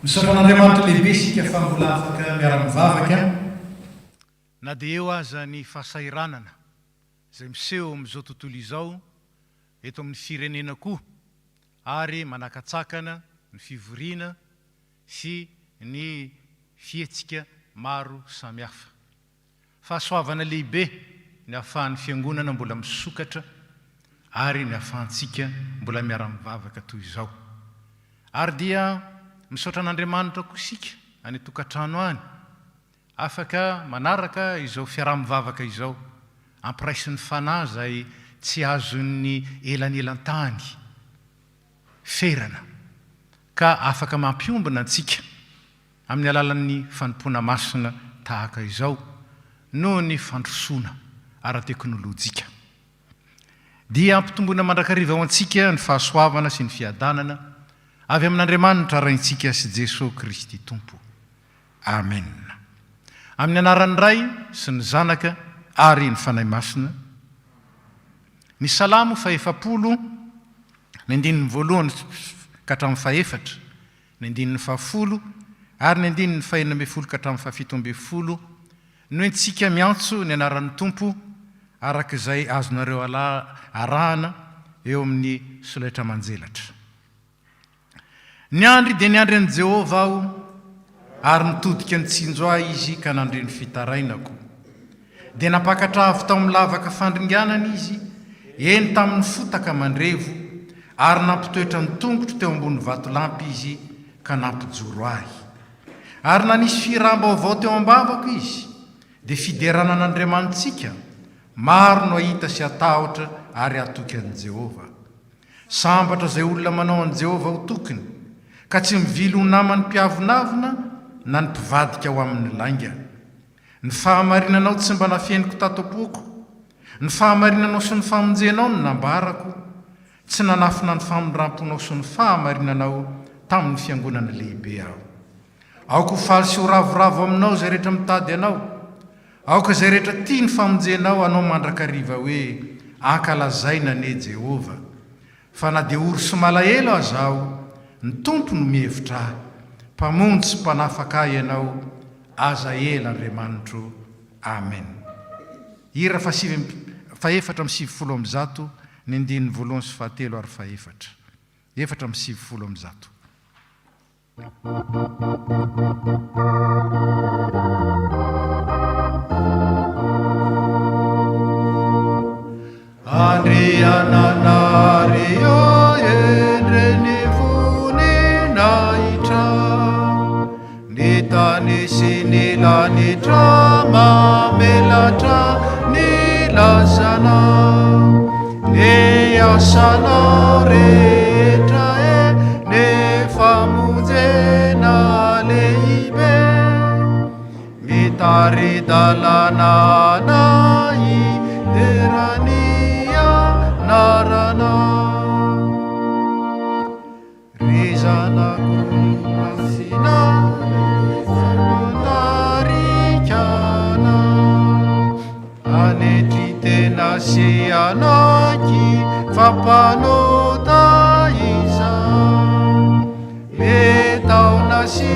Misaotra an'Andriamanitra lehibe isika fa mbola afaka miara-mivavaka na dia eo aza ny fahasairanana izay miseho amin'izao tontolo izao eto amin'ny firenena koa ary manakatsakana ny fivoriana sy ny fihetsika maro samihafa. Fahasoavana lehibe ny ahafahan'ny fiangonana mbola misokatra ary ny ahafahantsika mbola miara-mivavaka toy izao. Ary dia misaotra an'Andriamanitra koa isika any tokantrano any afaka manaraka izao fiaraha-mivavaka izao ampiraisiny fanahy izay tsy azon'ny elanelan-tany ferana ka afaka mampiombina antsika amin'ny alalan'ny fanompoana masina tahaka izao noho ny fandrosoana ara-teknôlôjika. Dia ampitomboina mandrakariva ao antsika ny fahasoavana sy ny fiadanana avy amin'Andriamanitra raintsika sy Jesosy Kristy Tompo. Amen. Amin'ny anaran'ny Ray sy ny Zanaka ary ny Fanahy Masina. Ny Salamo faefapolo, ny andininy voalohany ka hatramin'ny faefatra, ny andininy fahafolo ary ny andininy fahenina ambin'ny folo ka hatramin'ny fahafito ambin'ny folo no entsika miantso ny anaran'ny Tompo araka izay azonareo arahana eo amin'ny solaitra manjelatra. Ny andry dia ny andry an'i Jehova aho ary nitodika ny tsinjo ahy izy ka nandre ny fitarainako. Dia napakatra avy tao amin'ny lavaka fandringanana izy, eny tamin'ny fotaka mandrevo ary nampitoetra ny tongotro teo ambony vatolampy izy ka nampijoro ahy. Ary nanisy firam-baovao teo ambavako izy, dia fiderana an'Andriamanitsika maro no ahita sy atahotra ary atoky an'i Jehova. Sambatra izay olona manao an'i Jehova ho tokony, ka tsy mivily ho namany mpiavonavina na ny mpivadika ao amin'ny lainga. Ny fahamarinanao tsy mba nafeniko tato am-poko, ny fahamarinanao sy ny famonjenao no nambarako, tsy nanafina ny famondramponao sy ny fahamarinanao tamin'ny fiangonana lehibe aho. Aoko faly sy ho ravoravo aminao izay rehetra mitady anao, aoka izay rehetra tia ny famonjenao anao mandrakariva hoe ankalazaina ne Jehova. Fa na dia ory sy malahelo azaho, ny Tompo no mihevitra ahy, mpamonjy sy mpanafaka ianao, aza ela Andriamanitro. Amen. Hira faefatra amby 700, ny andininy voalohany sy fahatelo ary faefatra. 700. Andriananario endreny voninahitra, ny tany sy ny lanitra mamelatra ny lazana, ny asanao rehetra ny famonjena lehibe, mitari-dalana iderany anarana. Ry zanako masina mandarikana, anetry tena sy anaky fampanota iza, metaona sy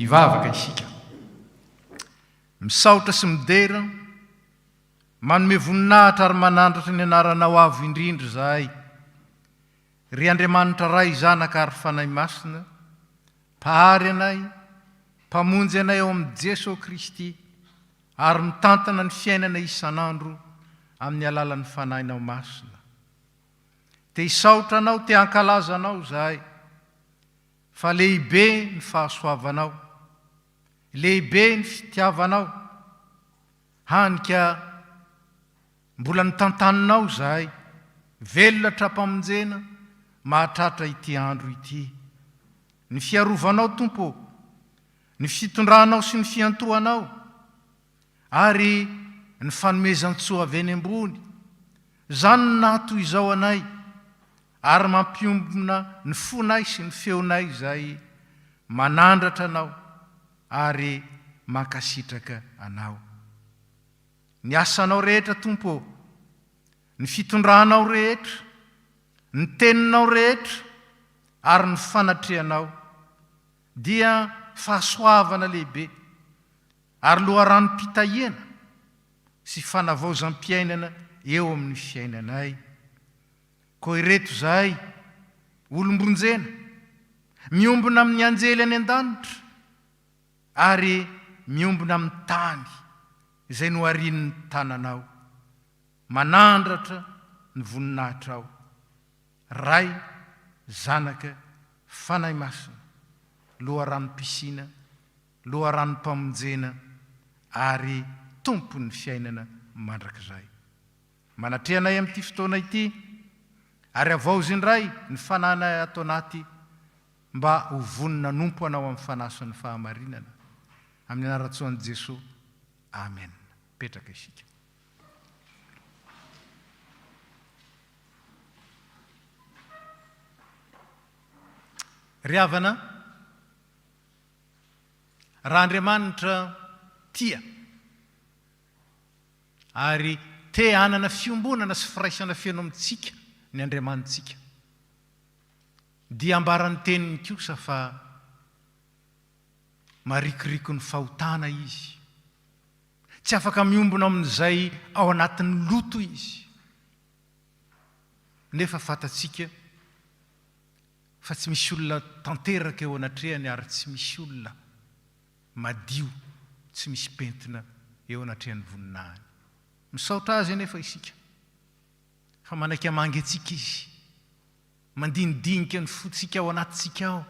hivavaka isika, misaotra sy midera manome voninahitra ary manandratra ny anaranao avo indrindra zahay. Ry Andriamanitra ray zanaka ary fanahy masina, mpahary anay, mpamonjy anay eo amin'ny Jesosy Kristy, ary mitantana ny fiainana isan'andro amin'ny alalan'ny fanahinao masina. Te hisaotra anao, te hankalaza anao zahay, fa lehibe ny fahasoavanao, lehibe ny fitiavanao, hanika mbola ny tantaninao zahay, velona trapamonjena, mahatratra ity andro ity. Ny fiarovanao Tompo, ny fitondranao sy ny fiantohanao, ary ny fanomezan-tsoa avy eny ambony, zany no nahatoy izao anay, ary mampiombona ny fonay sy ny feonay izay manandratra anao ary mankasitraka anao. Ny asanao rehetra Tompo, ny fitondranao rehetra, ny teninao rehetra ary ny fanatrehanao dia fahasoavana lehibe ary loharanom-pitahiana sy fanavaozam-piainana eo amin'ny fiainanay. Koa ireto zahay olombonjena miombona amin'ny anjely any an-danitra ary miombona amin'ny tany izay noharian'ny tananao, manandratra ny voninahitra ao. Ray, zanaka, fanahy masina, loharanom-pisina, loharanom-pamonjena ary tompon'ny fiainana mandrakizay. Manatrehanay amin'ity fotoana ity, ary avaozindray ny fananay ato anaty mba ho vonina nompo anao amin'ny fanasan'ny fahamarinana. Amin'ny anaratsoan'i Jesosy. Amen. Petraka isika. Ry havana, raha Andriamanitra tia ary te hanana fiombonana sy firaisana feno amintsika ny Andriamanitsika, dia ambarany teniny kosa fa marikiriko ny fahotana izy, tsy afaka miombona amin'izay ao anatin'ny loto izy. Nefa fatatsika fa tsy misy olona tanteraka eo anatrehany ary tsy misy olona madio, tsy misy pentina eo anatrehany voninahiny. Misaotra azy anefa isika, fa manaiky hamangy antsika izy, mandinidinika ny fotsika ao anatsika ao,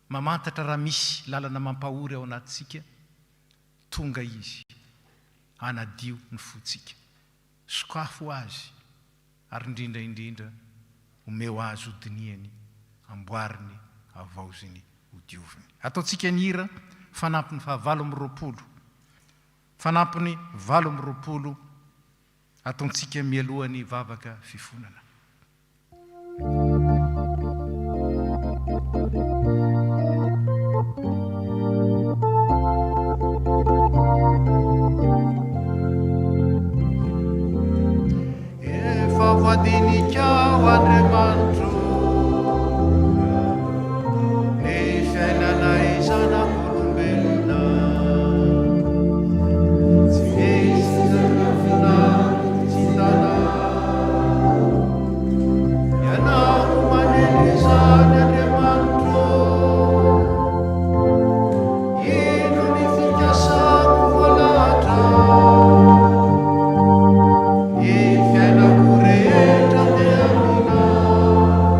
mamantatra raha misy lalana mampahory ao anatsika, tonga izy hanadio ny fotsika, sokafo azy ary indrindra omeo azy ho diniany, amboariny, avaoziny, hodioviny. Ataotsika ny hira fanampiny 720, fanampiny 720, ataontsika mialohan'ny vavaka fifonana. Efa voadinikao Andriamanitro, ny fiainanay zanak'olombelona, tsy misy zanafina tsy tanà, ianao manendry izany Andriamanitro, ino ny fikasako voalahatra, ny fiainako rehetra dia aminao.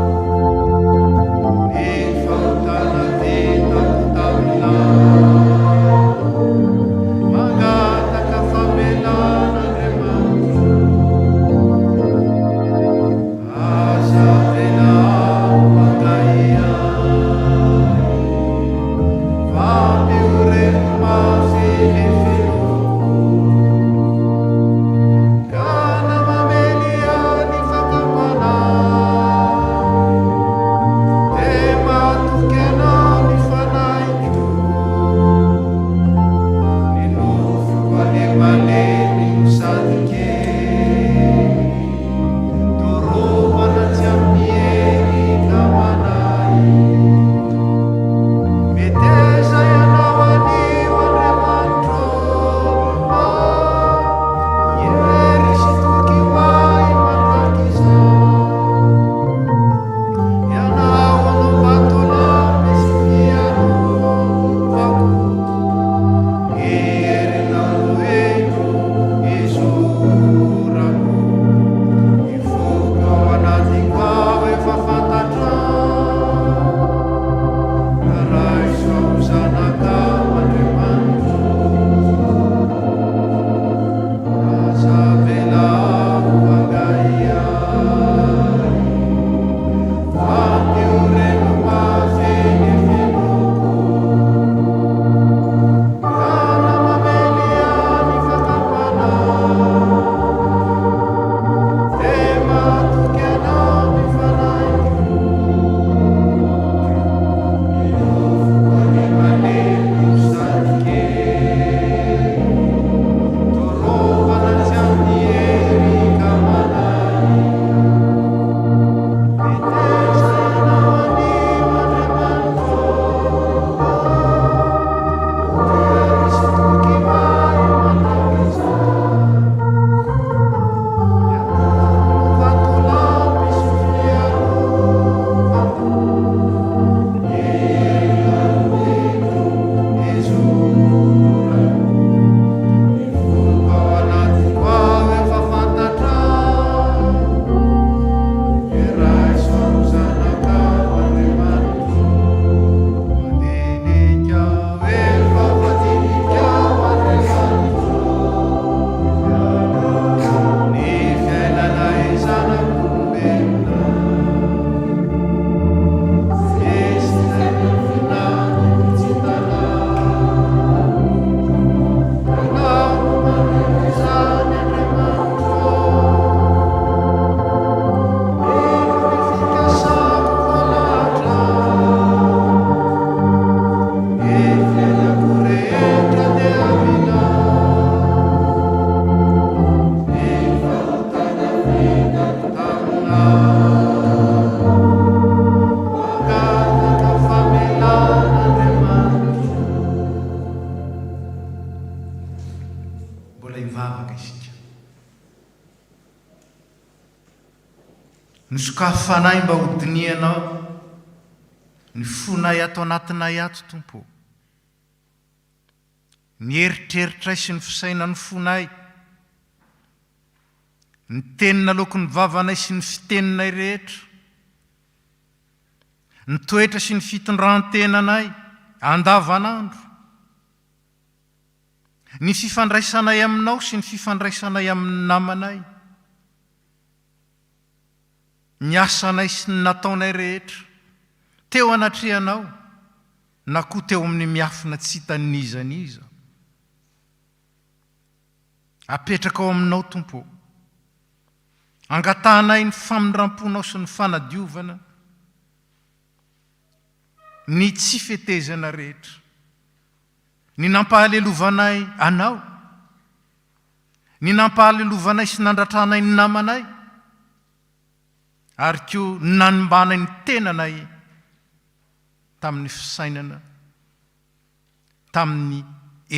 ny sokafo fanahy mba hodinianao ny fonay ato anatinay ato tompo ny eritreritra sy ny fisaina ny fonay ny tenina loko ny vavanay sy ny fiteninay rehetra ny toetra sy ny fitondran-tenanay andavanandro ny fifandraisanay aminao sy ny fifandraisanay amin'ny namanay ny asanay sy ny nataonay rehetra teo anatrehanao na koa teo amin'ny miafina tsy hitanizaniza apetraka ao aminao tompo angatanay ny famindramponao sy ny fanadiovana ny tsy fetezana rehetra ny nampahalelovanay anao ny nampahalelovanay sy nandratranay ny namanay ary koa nanombanay ny tenanay tamin'ny fisainana tamin'ny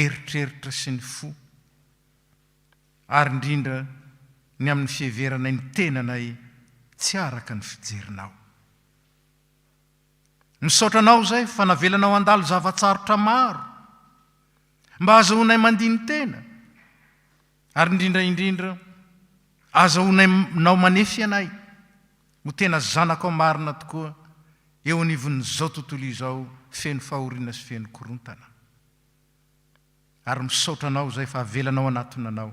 eritreritra sy ny fo ary indrindra ny amin'ny fiheveranay ny tenanay tsy araka ny fijerinao misaotranao zay fa navelanao andalo zavatsarotra maro mba azahoanay mandiny tena ary indrindra azahoanay nao manefy anay ho tena zanako marina tokoa eo anivon'izao tontolo izao feno fahoriana sy feno korontana ary misaotranao zay fa avelanao anatonanao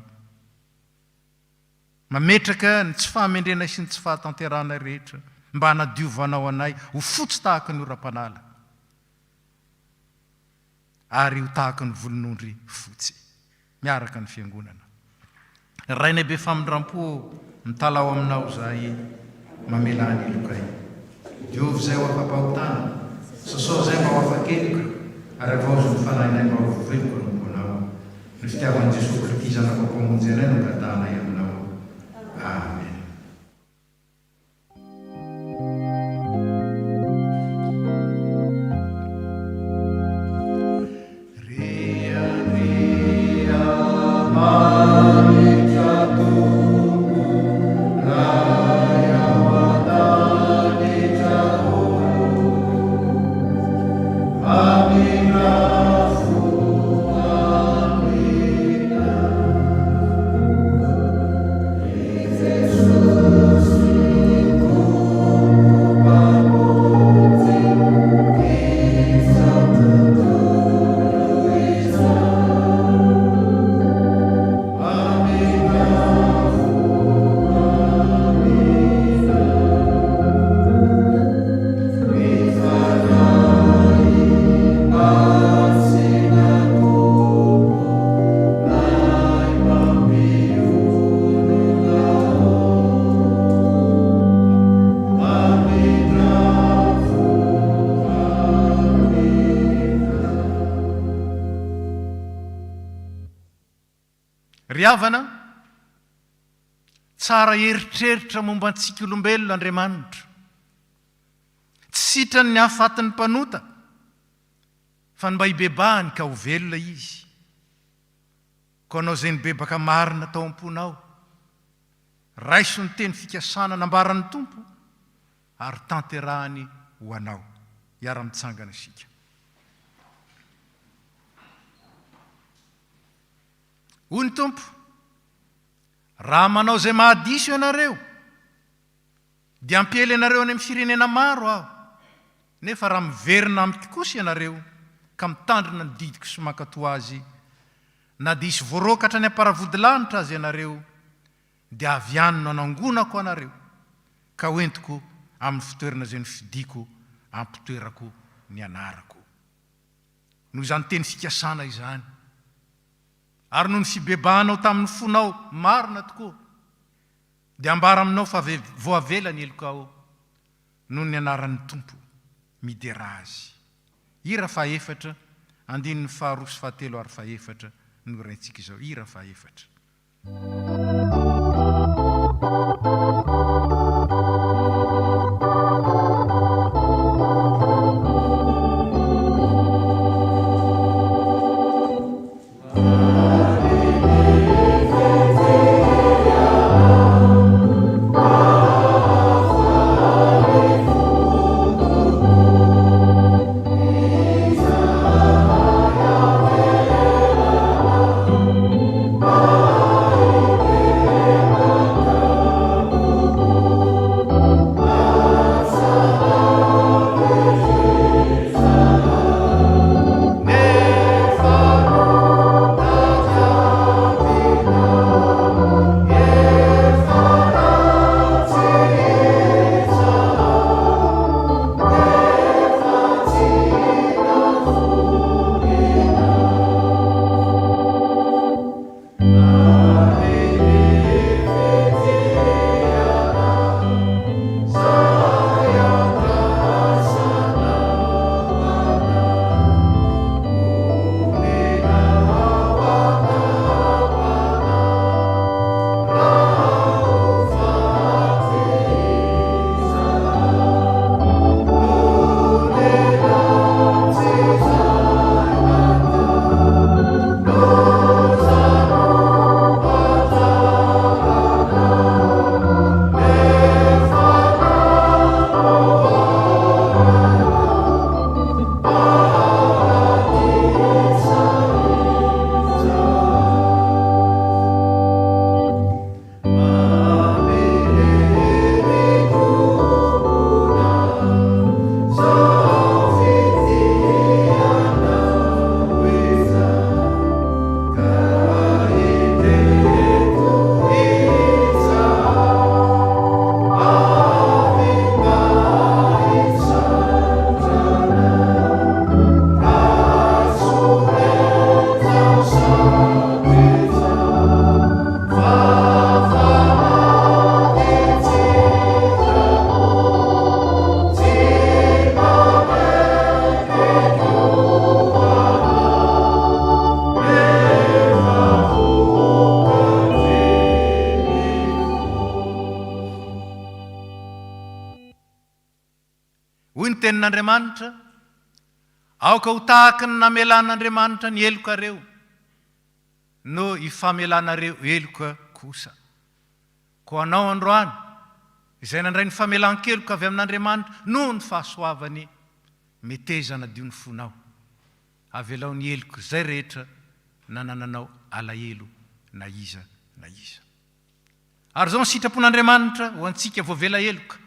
mametraka ny tsy fahamendrenay sy ny tsy fahatanteranay rehetra mba hanadiovanao anay ho fotsy tahaka ny ora-panala ary ho tahaka ny volon'ondry fotsy miaraka ny fiangonana rainay be famindram-po mitalao aminao zahay mamelany lokay diovy zay ho afampahotana sosao zay mba ho afakelika ary avaozy ny fanahinay mba ho voveloko nomponao ny fitiavan'i Jesosy Kristy zanako mpamonjy anay no gadanay aminao amen. Riavana tsara eritreritra momba antsika olombelona Andriamanitra tsy sitrany ny hafatin'ny mpanota fa ny mba hibebahany ka ho velona izy ko anao zay nibebaka marina tao am-ponao raiso ny teny fikasana nambaran'ny tompo ary tanterahany ho anao hiara-mitsangana isika. Hoy ny tompo raha manao zay mahadiso ianareo dia ampiely ianareo any amin'ny firenena maro aho nefa raha miverina amiko kosa ianareo ka mitandrina ny didiko sy mankatoa azy na dia isy voarokatra ny aparavodilanitra azy ianareo dia avy any no anangonako anareo ka hoentiko amin'ny fitoerana zay ny fidiko ampitoerako ny anarako noho izany teny fikasana izany ary noho ny fibebahanao tamin'ny fonao marina tokoa dia ambara aminao fa voavela ny elokao noho ny anaran'ny tompo midera azy. Ira faefatra andininy faharoa sy fahatelo ary faefatra no raintsika izao. Ira faefatra. Oh hoy ny tenin'Andriamanitra, aoka ho tahaka ny namelan'Andriamanitra ny eloka reo, no ifamelanareo eloka kosa. Ko anao androany, izay nandray ny famelan-keloka avy amin'Andriamanitra noho ny fahasoavany, metezana dio ny fonao, avelao ny eloka zay rehetra nanananao alahelo na iza na iza. Ary zao ny sitrapon'Andriamanitra ho antsika voavela eloka,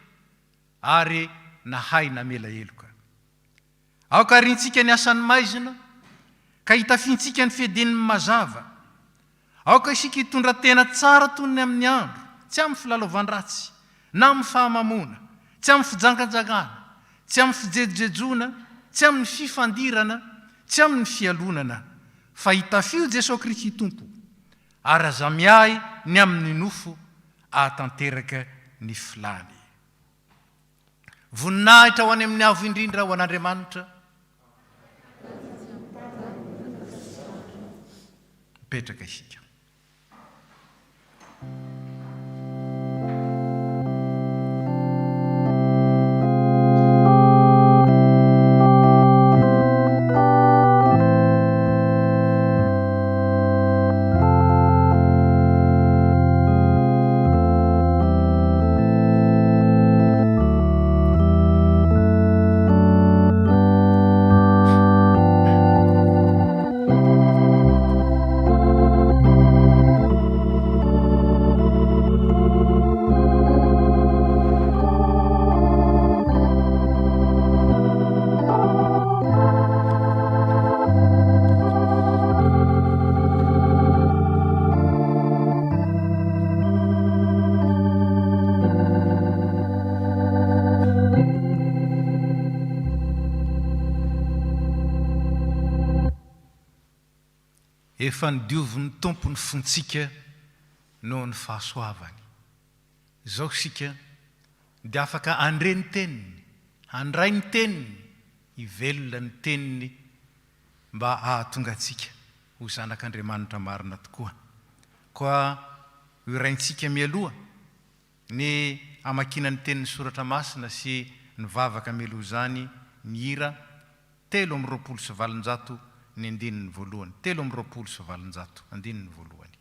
ary nahay namela eloka. Aoka rintsika ny asan'ny maizina, ka hitafintsika ny fihedian'ny mazava. Aoka isika hitondra tena tsara toy ny amin'ny andro, tsy amin'ny filalaovan-dratsy, na amin'ny fahamamona, tsy amin'ny fijanganjagana, tsy amin'ny fijejojejona, tsy amin'ny fifandirana, tsy amin'ny fialonana, fa hitafio Jesosy Kristy Tompo, ary aza miay ny amin'ny nofo ahatanteraka ny filany. Voninahitra ho any amin'ny avo indrindra ho an'Andriamanitra. Petraka isika. Efa nidiovin'ny tompo ny fontsika noho ny fahasoavany. Zao sika dia afaka andre ny teniny, handray ny teniny, hivelona ny teniny mba ahatonga antsika ho zanak'Andriamanitra marina tokoa. Koa iraintsika mialoha ny amakina ny tenin'ny soratra masina sy ny vavaka mialoha zany mihira 3:20 ny andininy voalohany. 3:20 andininy voalohany.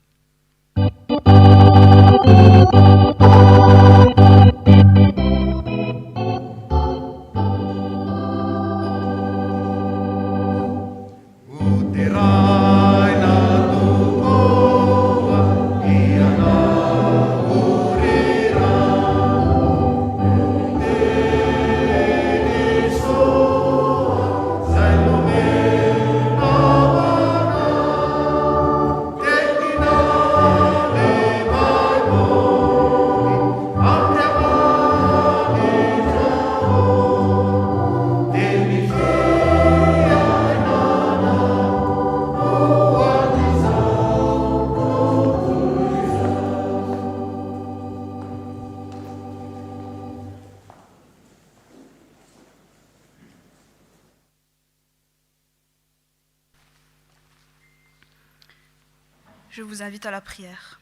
Je vous invite à la prière.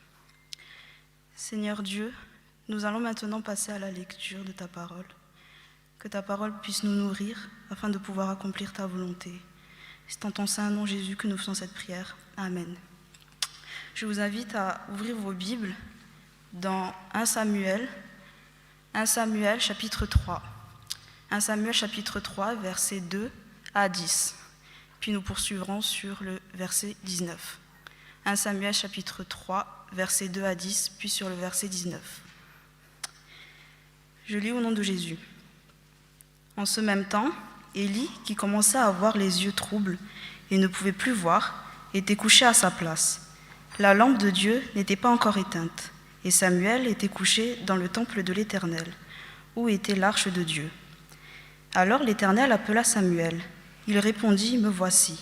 Seigneur Dieu, nous allons maintenant passer à la lecture de ta parole. Que ta parole puisse nous nourrir afin de pouvoir accomplir ta volonté. C'est en ton saint nom Jésus que nous faisons cette prière. Amen. Je vous invite à ouvrir vos Bibles dans 1 Samuel chapitre 3. 1 Samuel chapitre 3, versets 2 à 10. Puis nous poursuivrons sur le verset 19. 1 Samuel chapitre 3, versets 2 à 10, puis sur le verset 19. Je lis au nom de Jésus. En ce même temps, Élie, qui commençait à avoir les yeux troubles et ne pouvait plus voir, était couché à sa place. La lampe de Dieu n'était pas encore éteinte, et Samuel était couché dans le temple de l'Éternel, où était l'arche de Dieu. Alors l'Éternel appela Samuel. Il répondit, « Me voici. »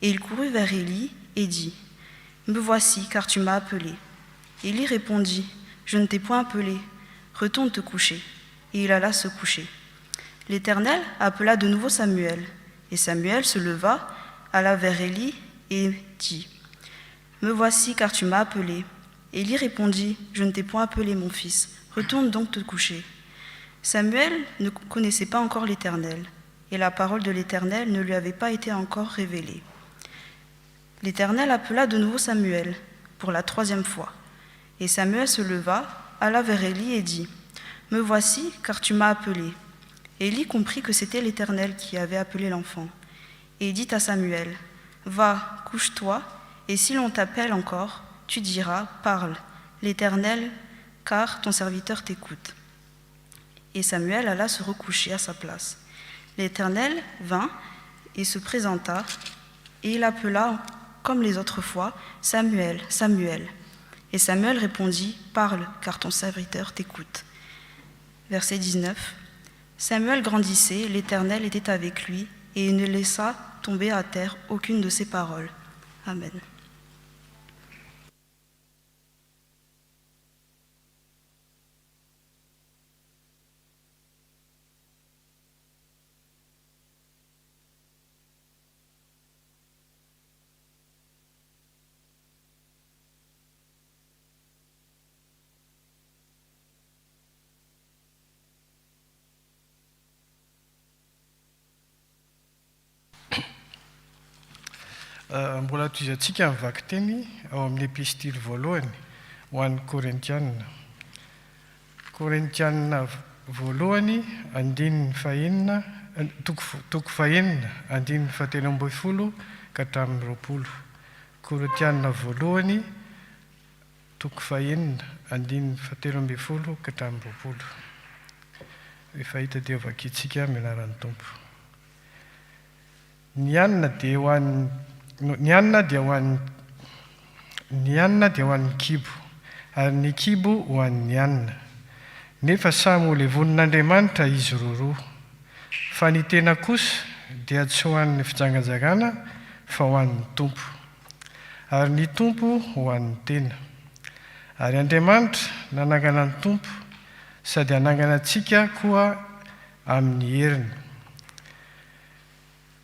Et il courut vers Élie et dit, « Me voici, car tu m'as appelé. » Élie répondit, « Je ne t'ai point appelé. Retourne te coucher. » Et il alla se coucher. L'Éternel appela de nouveau Samuel. Et Samuel se leva, alla vers Élie et dit, « Me voici, car tu m'as appelé. » Élie répondit, « Je ne t'ai point appelé, mon fils. Retourne donc te coucher. » Samuel ne connaissait pas encore l'Éternel, et la parole de l'Éternel ne lui avait pas été encore révélée. L'Éternel appela de nouveau Samuel pour la 3e fois. Et Samuel se leva, alla vers Élie et dit, « Me voici, car tu m'as appelé. » Élie comprit que c'était l'Éternel qui avait appelé l'enfant. Et dit à Samuel, « Va, couche-toi, et si l'on t'appelle encore, tu diras, parle, l'Éternel, car ton serviteur t'écoute. » Et Samuel alla se recoucher à sa place. L'Éternel vint et se présenta, et il appela, comme les autres fois, « Samuel, Samuel !» Et Samuel répondit, « Parle, car ton serviteur t'écoute. » Verset 19. Samuel grandissait, l'Éternel était avec lui, et il ne laissa tomber à terre aucune de ses paroles. Amen. Mbola toizantsika mivaky teny ao amin'ny epistily voalohany ho an'ny Korentianina. Korentianina voalohany, andininy fahenina, toko fahenina, andininy fahatelo amby folo ka hatramin'ny 20. Korentianina voalohany, toko fahenina, andininy fahatelo amby folo ka hatramin'ny 20. Rehefa hita dia vakintsika amin'ny anaran'ny Tompo. Ny anina dia ho an'ny kibo, ary ny kibo ho an'ny anina. Nefa samy ho levonin'Andriamanitra izy roa. Fa ny tena kosa dia tsy ho an'ny fijangajagana fa ho an'ny Tompo. Ary ny Tompo ho an'ny tena. Ary Andriamanitra nanangana ny Tompo sady hanangana antsika koa amin'ny heriny.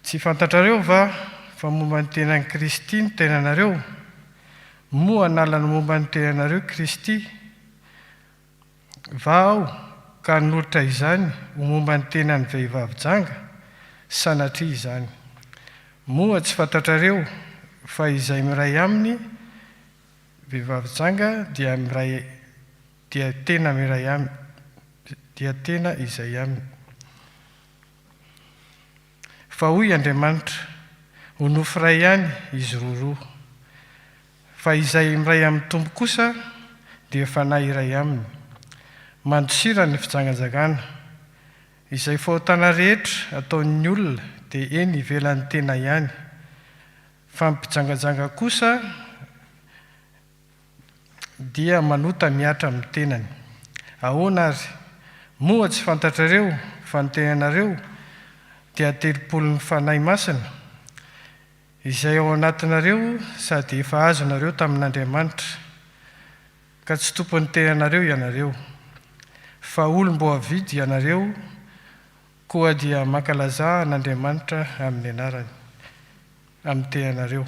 Tsy fantatrareo va fa momba ny tenan'i Kristy ny tenanareo? Moa analany momba ny tenanareo Kristy? Va aho ka hanolotra izany ho momba ny tenan'ny vehivavy janga? Sanatria izany. Moa tsy fantatrareo fa izay miray aminy vehivavy janga dia tena miray aminy, dia tena izay aminy. Fa hoy Andriamanitra, ho nofo ray ihany izy roa. Fa izay miray amin'ny Tompo kosa dia fanahy iray aminy. Mandosira ny fijangajagana. Izay fahotana rehetra ataon'ny olona dia eny ivelan'ny tena ihany. Fa ny mpijangajanga kosa dia manota miatra amin'ny tenany. Ahoana ary? Moa tsy fantatrareo fa ny tenanareo dia 30 fanahy masina, izay ao anatinareo sady efa azonareo tamin'Andriamanitra, ka tsy tompon'ny tenanareo ianareo, fa olom-boavidy ianareo, koa dia mankalaza an'Andriamanitra amin'ny anarany, amin'ny tenanareo.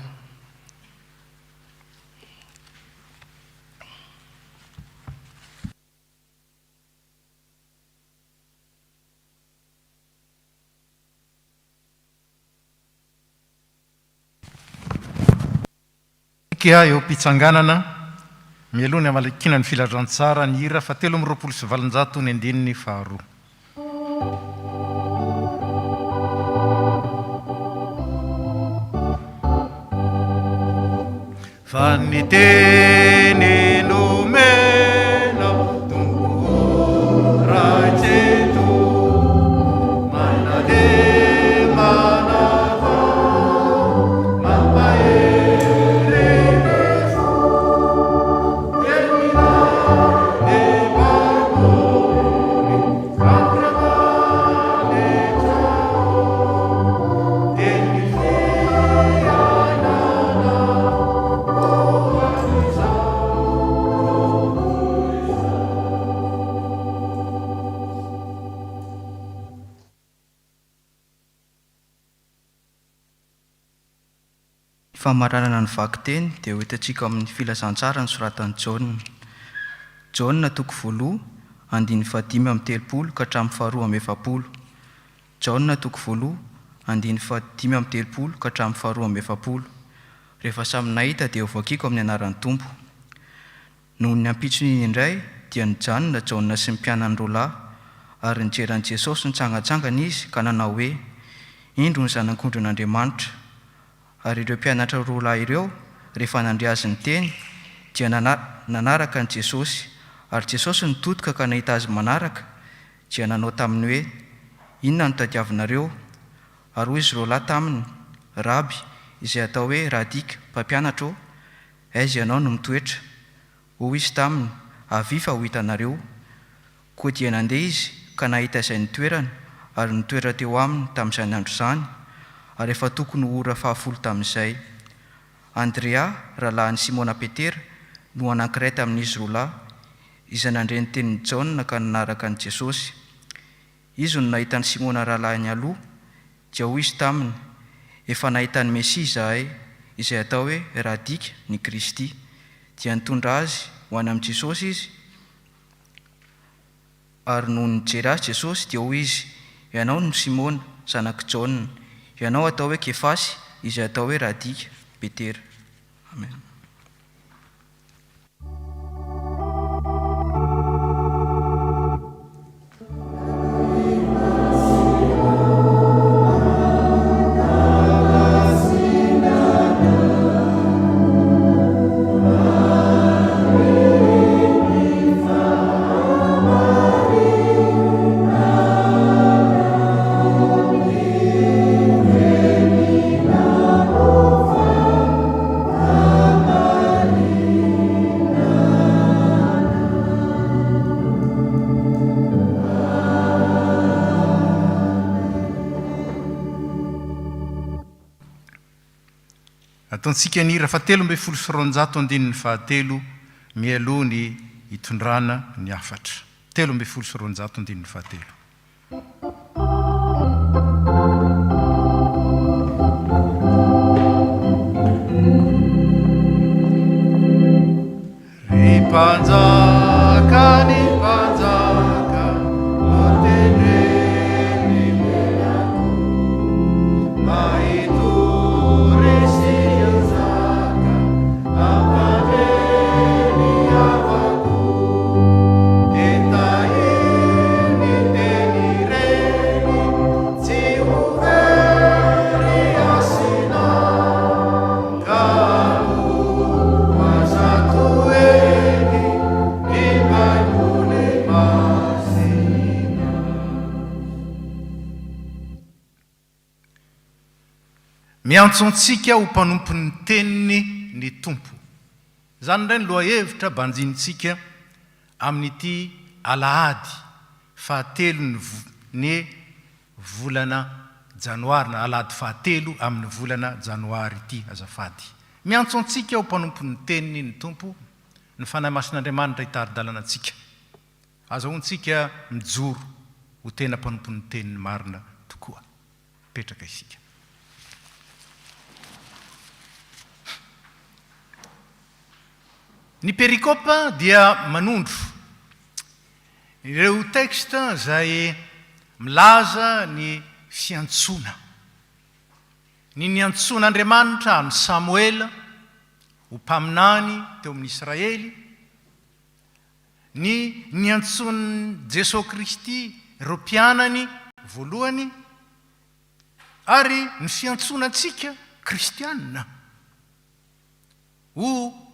Eo mpitsanganana mialohany amalakina ny filazantsara ny hira fa 320 ny andininy faharoa. Fa ny teny nomena Tompo raitseto manade manava mampahe Famaranana ny vaky teny dia ho hitantsika amin'ny filazantsara ny soratan'i Jaona. Jaona 1, andiny fahatimy amin'ny telopolo ka hatramin'ny faharoa amin'ny efapolo. Jaona toko voaloha andiny fahatimy amin'ny telopolo ka hatramin'ny faharoa amin'ny efapolo. Rehefa samy nahita dia ho vakiako amin'ny anaran'ny Tompo. Noho ny ampitsony indray dia nijanona Jaona sy ny mpianany roa lahy, ary nijeran'i Jesosy nitsangatsangana izy ka nanao hoe, indro ny zanak'ondrin'Andriamanitra. Ary ireo mpianatra roa lahy ireo rehefa nandre azy ny teny dia nanaraka an' Jesosy, ary Jesosy nitodika ka nahita azy manaraka dia nanao taminy hoe, inona no tadiavinareo? Ary hoy izy roa lahy taminy, Raby, izay atao hoe Radika, mpampianatra ô, aiza ianao no mitoetra? Hoy izy taminy, avifa ho hitanareo. Koa dia nandeha izy ka nahita izay nitoerana, ary nitoera teo aminy tamin'izany andro izany, ary efa tokony ho ora fahafolo tamin'izay. Andrea, rahalahin'i Simona Petera, no anankiray tamin'izy roa lahy, izay nandre ny tenin'i Jaona ka nanaraka an'i Jesosy. Izy no nahita ny Simona rahalahiny aloha, dia hoy izy taminy, efa nahita ny Mesia izahay, izay atao hoe Radika ny Kristy. Dia nitondra azy ho any amin'i Jesosy izy, ary noho nijery azy Jesosy dia hoy izy, ianao no Simona zanak'i Jaona, ianao atao hoe Kefasy, izay atao hoe Radika, Petera. Amen. Ataontsika ny hira fahatelo amby folo sy roanjato andininy fahatelo mialoha ny hitondrana ny afatra. Telo amby folo sy roanjato andininy fahatelo. Ry mpanjaka ny mpanjaka oteneny melako mahitory sy anjaka ampandreny avako entainy teny reny tsy overy asina ka miantsontsika ho mpanompon'ny teniny ny tompo. Zany indray ny lohahevitra banjinitsika amin'ity alahady fahatelo ny volana janoary, na alahady fahatelo amin'ny volana janoary ity azafady. Miantsontsika ho mpanompon'ny teniny ny tompo, ny fanahy masin'Andriamanitra hitari-dalana antsika. Azahoantsika mijoro ho tena mpanompon'ny teniny marina tokoa. Petraka isika. Ny perikopa dia manondro ireo texte zay milaza ny fiantsona. Ny niantson'Andriamanitra amin'ny Samuel ho mpaminany teo amin'ny Israely, ny niantson'i Jesosy Kristy ireo mpianany voalohany, ary ny fiantsonantsika kristianina ho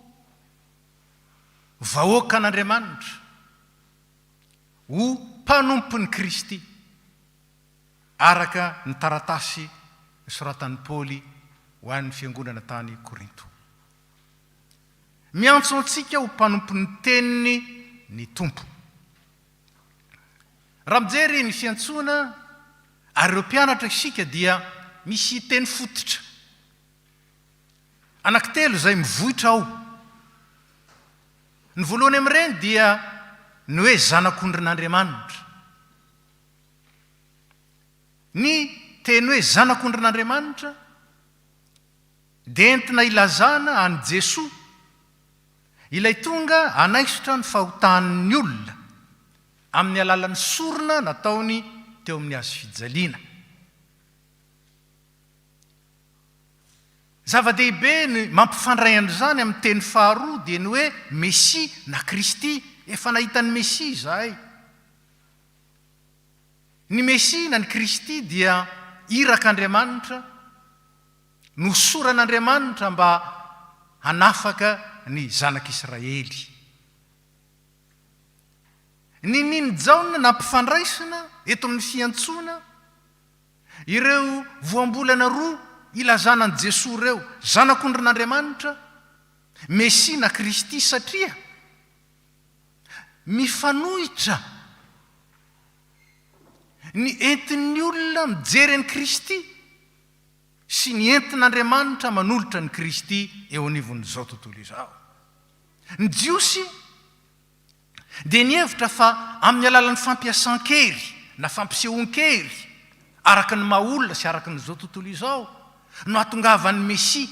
vahoaka an'Andriamanitra, ho mpanompon'ny Kristy, araka ny taratasy soratan'i Paoly ho an'ny fiangonana tany Korinto. Miantso antsika ho mpanompon'ny teniny ny tompo. Raha mijery ny fiantsona ary ireo mpianatra isika dia misy teny fototra anankitelo izay mivohitra ao. Ny voalohany amin'ireny dia ny hoe zanak'ondrin'Andriamanitra. Ny teny hoe zanak'ondrin'Andriamanitra dia entina ilazana any Jesoa ilay tonga anaisotra ny fahotahan'ny olona amin'ny alalan'ny sorona nataony teo amin'ny azo fijaliana. Zava-dehibe ny mampifandray an'izany amin'ny teny faharoa dia ny hoe Mesia na Kristy. Efa nahitany Mesia izahay. Ny Mesia na ny Kristy dia irak'Andriamanitra, nosoran'Andriamanitra mba hanafaka ny zanak'Israely. Niny jaona nampifandraisina eto amin'ny fiantsoana ireo voambolana roa ilazanan'i Jesosy ireo, zanak'ondrin'Andriamanitra, Mesia na Kristy, satria mifanohitra ny entin'ny olona mijery an'i Kristy sy ny entin'Andriamanitra manolotra ny Kristy eo anivon'izao tontolo izao. Ny jiosy dia nihevitra fa amin'ny alalan'ny fampiasan-kery na fampisehoan-kery araka ny maha-olona sy araka n'izao tontolo izao no hahatongavan'ny Mesia,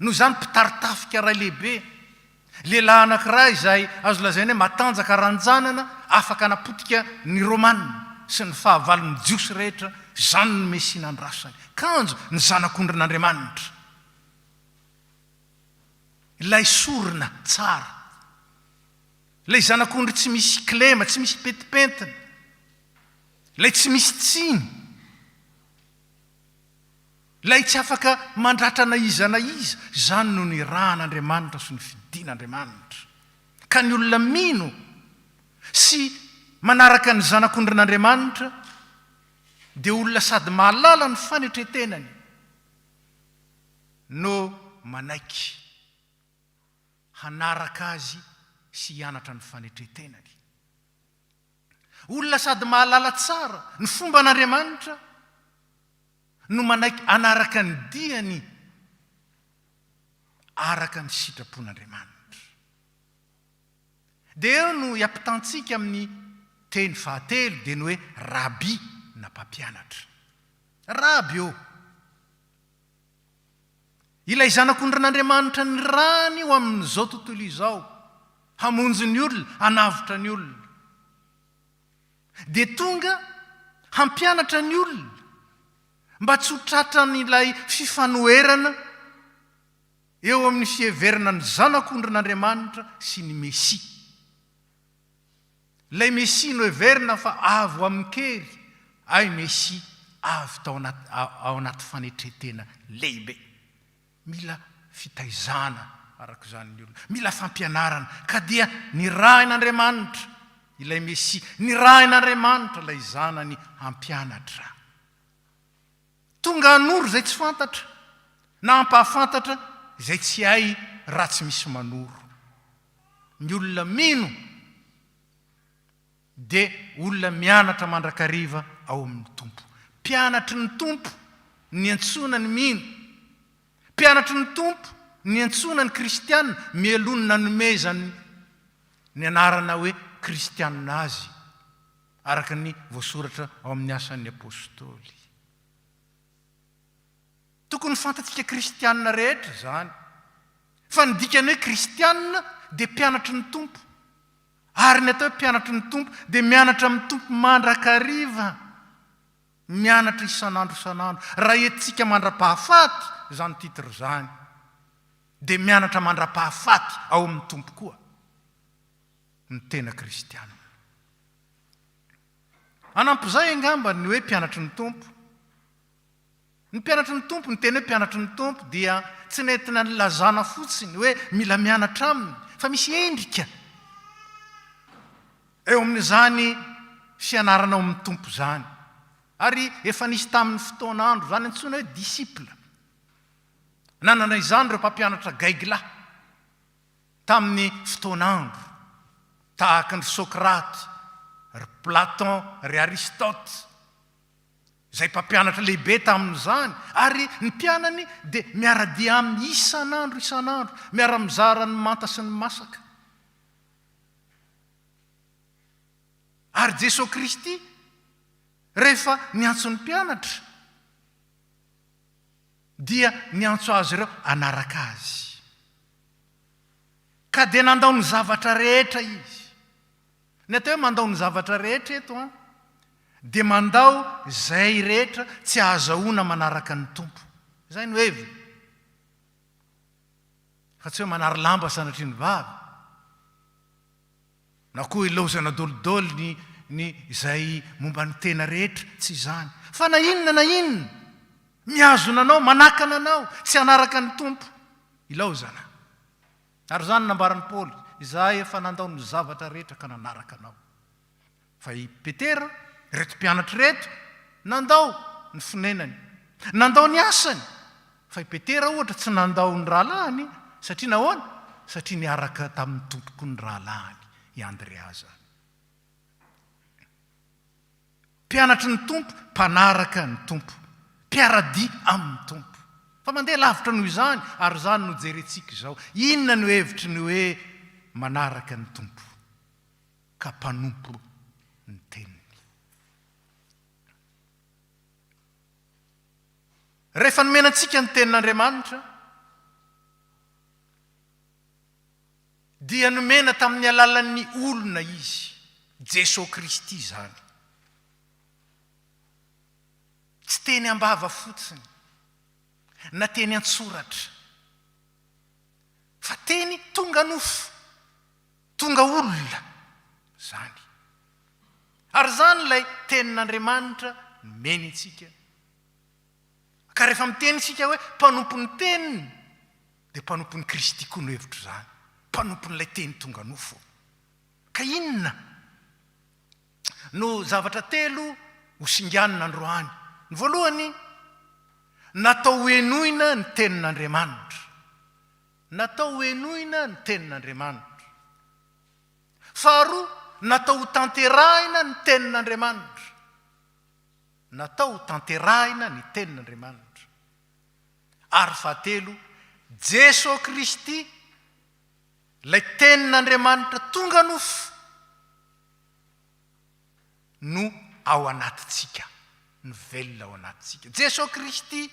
no izany mpitaritafika ray lehibe, lehilahy anankiray izay azo lazaina hoe matanjaka ranjanana, afaka napotika ny Romanina sy ny fahavalon'ny jiosy rehetra, izany ny Mesia nandrasany. Kanjo ny zanak'ondrin'Andriamanitra, ilay sorona tsara, ilay zanak'ondry tsy misy klema, tsy misy petipentina, ilay tsy misy tsiny, ilay tsy afaka mandratra na iza na iza. Izany no ny rahan'Andriamanitra sy ny fidian'Andriamanitra. Ka ny olona mino sy manaraka ny zanak'ondrin'Andriamanitra dia olona sady mahalala ny fanetretenany no manaiky hanaraka azy sy hianatra ny fanetretenany. Olona sady mahalala tsara ny fomban'Andriamanitra no manaiky anaraka ny diany araka ny sitrapon'Andriamanitra. Dia eo no hiampitantsika amin'ny teny fahatelo dia ny hoe rabi na mpampianatra. Rabi eo, ilay zanak'ondrin'Andriamanitra ny rany eo amin'izao tontolo izao, hamonjy ny olona, hanavitra ny olona, dia tonga hampianatra ny olona mba tsy ho tratran'ilay fifanoherana eo amin'ny fiheverana ny zanak'ondrin'Andriamanitra sy ny Mesia. Ilay Mesia no heverina fa avy amin'ny kery, ay Mesia avy tao ao anaty fanetretena lehibe. Mila fitaizana araka izany ny olona, mila fampianarana, ka dia ny rahin'Andriamanitra ilay Mesia, ny rahin'Andriamanitra ilay zanany hampianatra. Tonga hanoro izay tsy fantatra, na hampahafantatra izay tsy hay raha tsy misy manoro. Ny olona mino dia olona mianatra mandrakariva ao amin'ny Tompo. Mpianatry ny Tompo ny antsoina ny mino, mpianatry ny Tompo ny antsoina ny kristianina, mielonina nomezany ny anarana hoe kristianina azy, araka ny voasoratra ao amin'ny asan'ny apôstôly. Tokony fantatsika kristianina rehetra zany, fa ny dikany hoe kristianina dia mpianatry ny Tompo, ary ny atao hoe mpianatry ny Tompo dia mianatra amin'ny Tompo mandrakariva, mianatra isan'andro isan'andro. Raha entsika mandra-pahafaty zany titro zany, dia mianatra mandra-pahafaty ao amin'ny Tompo koa ny tena kristianina. Anampizay angamba ny hoe mpianatry ny Tompo. Ny mpianatry ny Tompo, ny tena hoe mpianatry ny Tompo dia tsy nentina ny lazana fotsiny hoe mila mianatra aminy, fa misy endrika eo amin'izany fianarana ao amin'ny Tompo zany. Ary efa nisy tamin'ny fotoan'andro zany antsoina hoe disipla. Nanana izany ireo mpampianatra gaigilahy tamin'ny fotoan'andro, tahaka ny Sokraty, ry Platon, ry Aristote, izay mpampianatra lehibe tamin'izany. Ary ny mpianany dia miara-dia amin'ny isan'andro isan'andro, miara-mizara ny manta sy ny masaka. Ary Jesosy Kristy rehefa niantso ny mpianatra dia niantso azy ireo anaraka azy, ka dia nandao ny zavatra rehetra izy, ny atao hoe mandao ny zavatra rehetra eto a dia mandao zay rehetra tsy ahazahoana manaraka ny tompo zay no hevy fa tsy hoe manary lamba sanatry ny vavy na koa ilaozana dolidoly ny izay momba ny tena rehetra tsy izany fa na inona miazona anao manakana anao tsy hanaraka ny tompo ilaozana ary zany nambarany Paoly izahay efa nandao ny zavatra rehetra ka nanaraka anao fa i Petera reto mpianatra reto nandao ny fonenany nandao ny asany fa i Petera ohatra tsy nandao ny rahalahiny satria nahoana satria niaraka tamin'ny tompoko ny rahalahiny i Andrea zany mpianatra ny tompo mpanaraka ny tompo mpiaradia amin'ny tompo fa mandeha lavitra noho izany ary zany no jerentsika izao inona no hevitry ny hoe manaraka ny tompo ka mpanompo ny teniny rehefa nomenantsika ny tenin'Andriamanitra dia nomena tamin'ny alalan'ny olona izy Jesosy Kristy zany tsy teny ambava fotsiny na teny an-tsoratra fa teny tonga nofo tonga olona zany ary zany ilay tenin'Andriamanitra nomeny antsika ka rehefa miteny isika hoe mpanompo ny teniny dia mpanompo ny Kristy koa no hevitro zany mpanompo n'ilay teny tonga nofo ka inona no zavatra telo hosinganina androany ny voalohany natao hoenoina ny tenin'Andriamanitra natao hoenoina ny tenin'Andriamanitra faharoa natao ho tanterahina ny tenin'Andriamanitra natao ho tanterahina ny tenin'Andriamanitra ary fahatelo Jesosy Kristy ilay tenin'Andriamanitra tonga nofo no ao anatitsika ny velona ao anatitsika Jesosy Kristy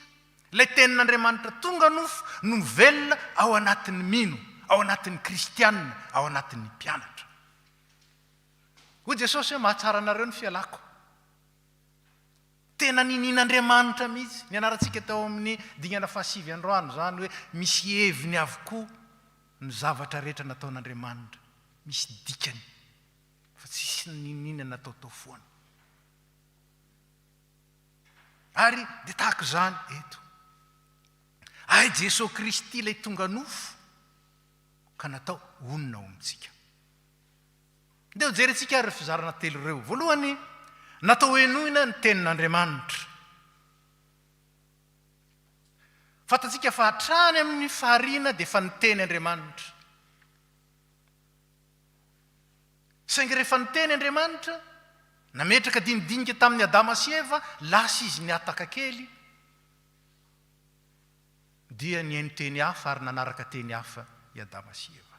ilay tenin'Andriamanitra tonga nofo no velona ao anatin'ny mino ao anatin'ny kristianina ao anatin'ny mpianatra hoy Jesosy hoe mahatsara anareo ny fialako tena ninin'Andriamanitra mihitsy ny anarantsika tao amin'ny dingana fahasivy androany zany hoe misy heviny avokoa ny zavatra rehetra nataon'Andriamanitra misy dikany fa tsisy nininana natao foana ary dia tahaka izany eto ay Jesosy Kristy ilay tonga nofo ka natao onona ao amintsika dia ho jerentsika ary fizarana telo ireo voalohany natao hoenoina ny tenin'Andriamanitra fantatsika fa hatrany amin'ny fahariana dia efa niteny Andriamanitra saingy rehefa niteny Andriamanitra nametraka dinidinika tamin'ny Adama sy Eva lasa izy niataka kely dia nihaino teny hafa ary nanaraka teny hafa i Adama sy Eva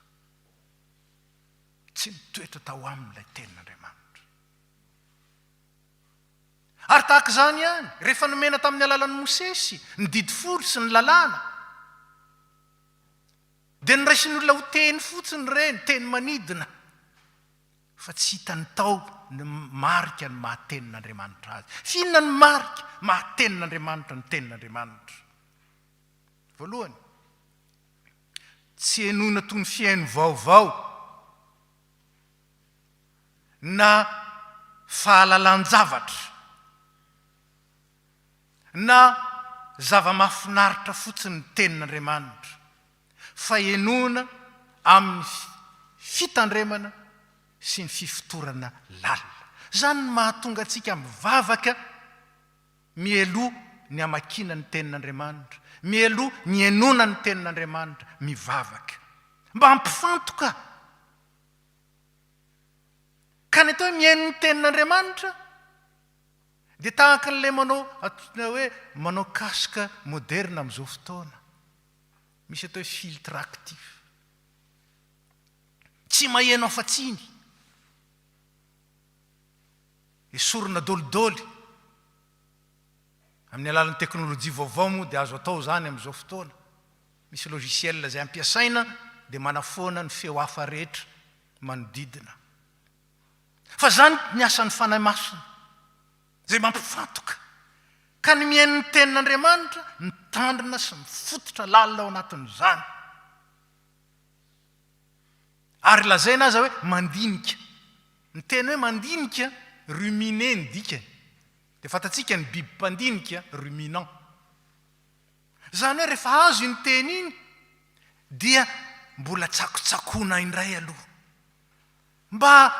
tsy mitoetra tao amin'ilay tenin'Andriamanitra ary tahaka izany ihany rehefa nomena tamin'ny alalan'ny Mosesy ny didy folo sy ny lalàna dia niraisin'olona ho teny fotsiny ireny teny manidina fa tsy hitany tao ny marika ny mahatenin'Andriamanitra azy finona ny marika mahatenin'Andriamanitra ny tenin'Andriamanitra voalohany tsy henoina toy ny fiaino vaovao na fahalalan-javatra na zava-mahafinaritra fotsiny ny tenin'Andriamanitra fa henoina amin'ny fitandremana sy ny fifotorana lalina zany ny mahatonga antsika mivavaka mielo ny amakina ny tenin'Andriamanitra mielo ny henona ny tenin'Andriamanitra mivavaka mba hampifantoka ka ny atao hoe mihaino ny tenin'Andriamanitra dia tahaka n'ilay manao atona hoe manao kasika moderna amin'izao fotoana misy atao hoe filtre actif tsy maheno afa-tsiny esorina dolidoly amin'ny alalan'ny teknôlôjia vaovao moa dia azo atao zany amin'izao fotoana misy logiciel zay ampiasaina dia manafoana ny feo hafa rehetra manodidina fa zany ny asan'ny fanahy masina zay mampifantoka ka ny mihain'ny tenin'Andriamanitra mitandrina sy mifototra lalina ao anatin'izany. Ary lazaina aza hoe mandinika. Ny teny hoe mandinika ruminer ny dikany. Dia fantatsika ny biby mpandinika ruminant. Zany hoe rehefa azo iny teny iny dia mbola tsakotsakoana indray aloha mba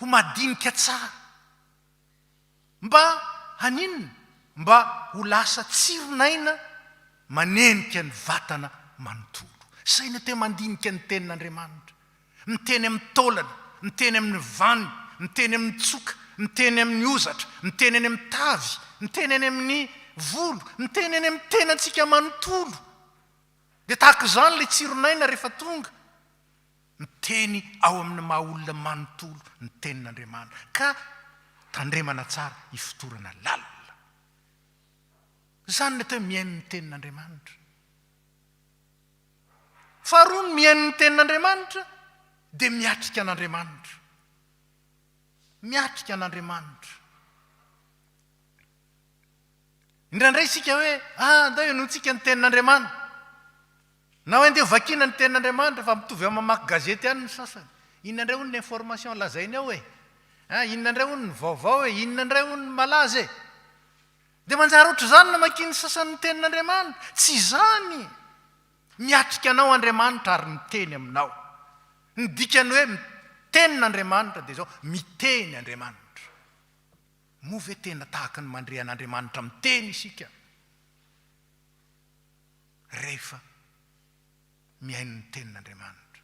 ho madinika tsara, mba haninona, mba ho lasa tsironaina manenika ny vatana manontolo. Saina te mandinika ny tenin'Andriamanitra, miteny amin'ny taolana, miteny amin'ny vaniny, miteny amin'ny tsoka, miteny amin'ny ozatra, miteny any amin'ny tavy, miteny any amin'ny volo, miteny any amin'ny tenantsika manontolo. Dia tahaka izany ilay tsironaina rehefa tonga miteny ao amin'ny maha olona manontolo ny tenin'Andriamanitra ka tandremana tsara hifotorana lalina. Zany ny atao mihaino ny tenin'Andriamanitra. Faharoa ny mihaino ny tenin'Andriamanitra dia miatrika an'Andriamanitra. Miatrika an'Andriamanitra. Indraindray isika hoe andao ianontsika ny tenin'Andriamanitra. Na hoe andeha vakiana ny tenin'Andriamanitra fa mitovy amin'ny mamaky gazety ihany ny sasany. Inona indray hono ny information lazainy ao hoe? Inona indray hono ny vaovao hoe? Inona indray hono ny malaza e? Dia manjary ohatr' izany na makiany sasany ny tenin'Andriamanitra. Tsy izany. Miatrika anao Andriamanitra ary miteny aminao. Ny dikany hoe mitenin'Andriamanitra dia izao miteny Andriamanitra. Moa ve tena tahaka ny mandre an'Andriamanitra miteny isika? Rehefa mihaino ny tenin'Andriamanitra.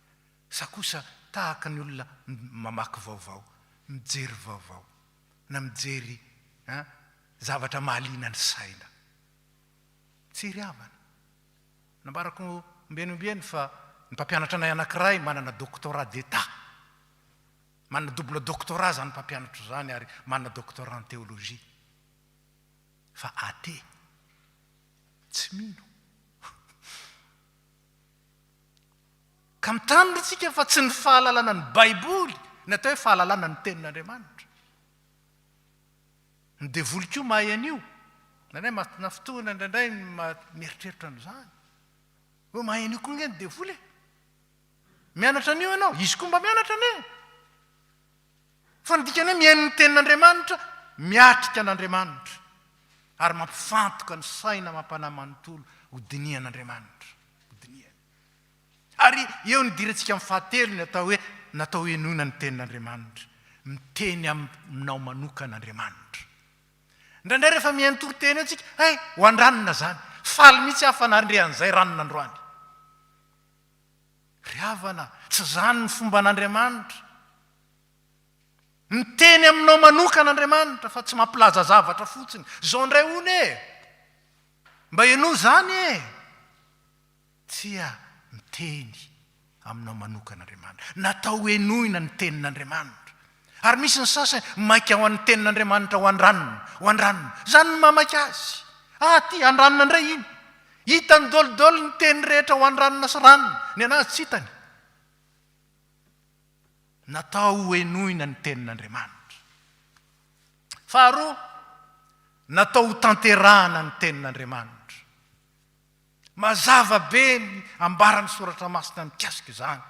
Sa kosa tahaka ny olona mamaky vaovao, mijery vaovao, na mijery zavatra mahaliana ny saina. Tsy ry havana. Nambarako mbenimbeny fa ny mpampianatra anay anankiray manana doctorat d'état. Manana double doctorat zany mpampianatra zany ary manana doctorat en théologie. Fa athée. Tsy mino. Ka mitandro tsika fa tsy ny fahalalana ny Baiboly, ny atao hoe fahalalana ny tenin'Andriamanitra. Ny devoly koa mahay an'io. Indraindray mahatina fotoana, indraindray mieritreritra an'izany. Hoe mahay an'io koa nge ny devoly e. Mianatra an'io ianao, izy koa mba mianatra ane. Fa ny dikany hoe mihaino ny tenin'Andriamanitra, miatrika an'Andriamanitra. Ary mampifantoka ny saina mampanahy manontolo ho dinian'Andriamanitra. Ary eo ny dirantsika amin'ny fahatelo ny atao hoe natao ienoina ny tenin'Andriamanitra. Miteny aminao manokan'Andriamanitra. Indraindray rehefa mihaino toriteny eo tsika, ho andranona zany. Faly mihitsy hafa nandrean'izay ranona androany. Ry havana, tsy zany ny fomba an'Andriamanitra. Miteny aminao manokan'Andriamanitra fa tsy mampilaza zavatra fotsiny. Zao indray hono e. Mba ieno zany e. Tsia miteny aminao manokan'Andriamanitra. Natao enoina ny tenin'Andriamanitra. Ary misy ny sasany maika ho an'ny tenin'Andriamanitra ho andranona. Zany ny mamaky azy. Ty andranona indray iny. Hitany dolidolo ny teny rehetra ho andranona sy ranona. Ny anazy tsy hitany. Natao enoina ny tenin'Andriamanitra. Faharoa, natao ho tanterahana ny tenin'Andriamanitra. Mazava be ny ambaran'ny soratra masina mikasika izany.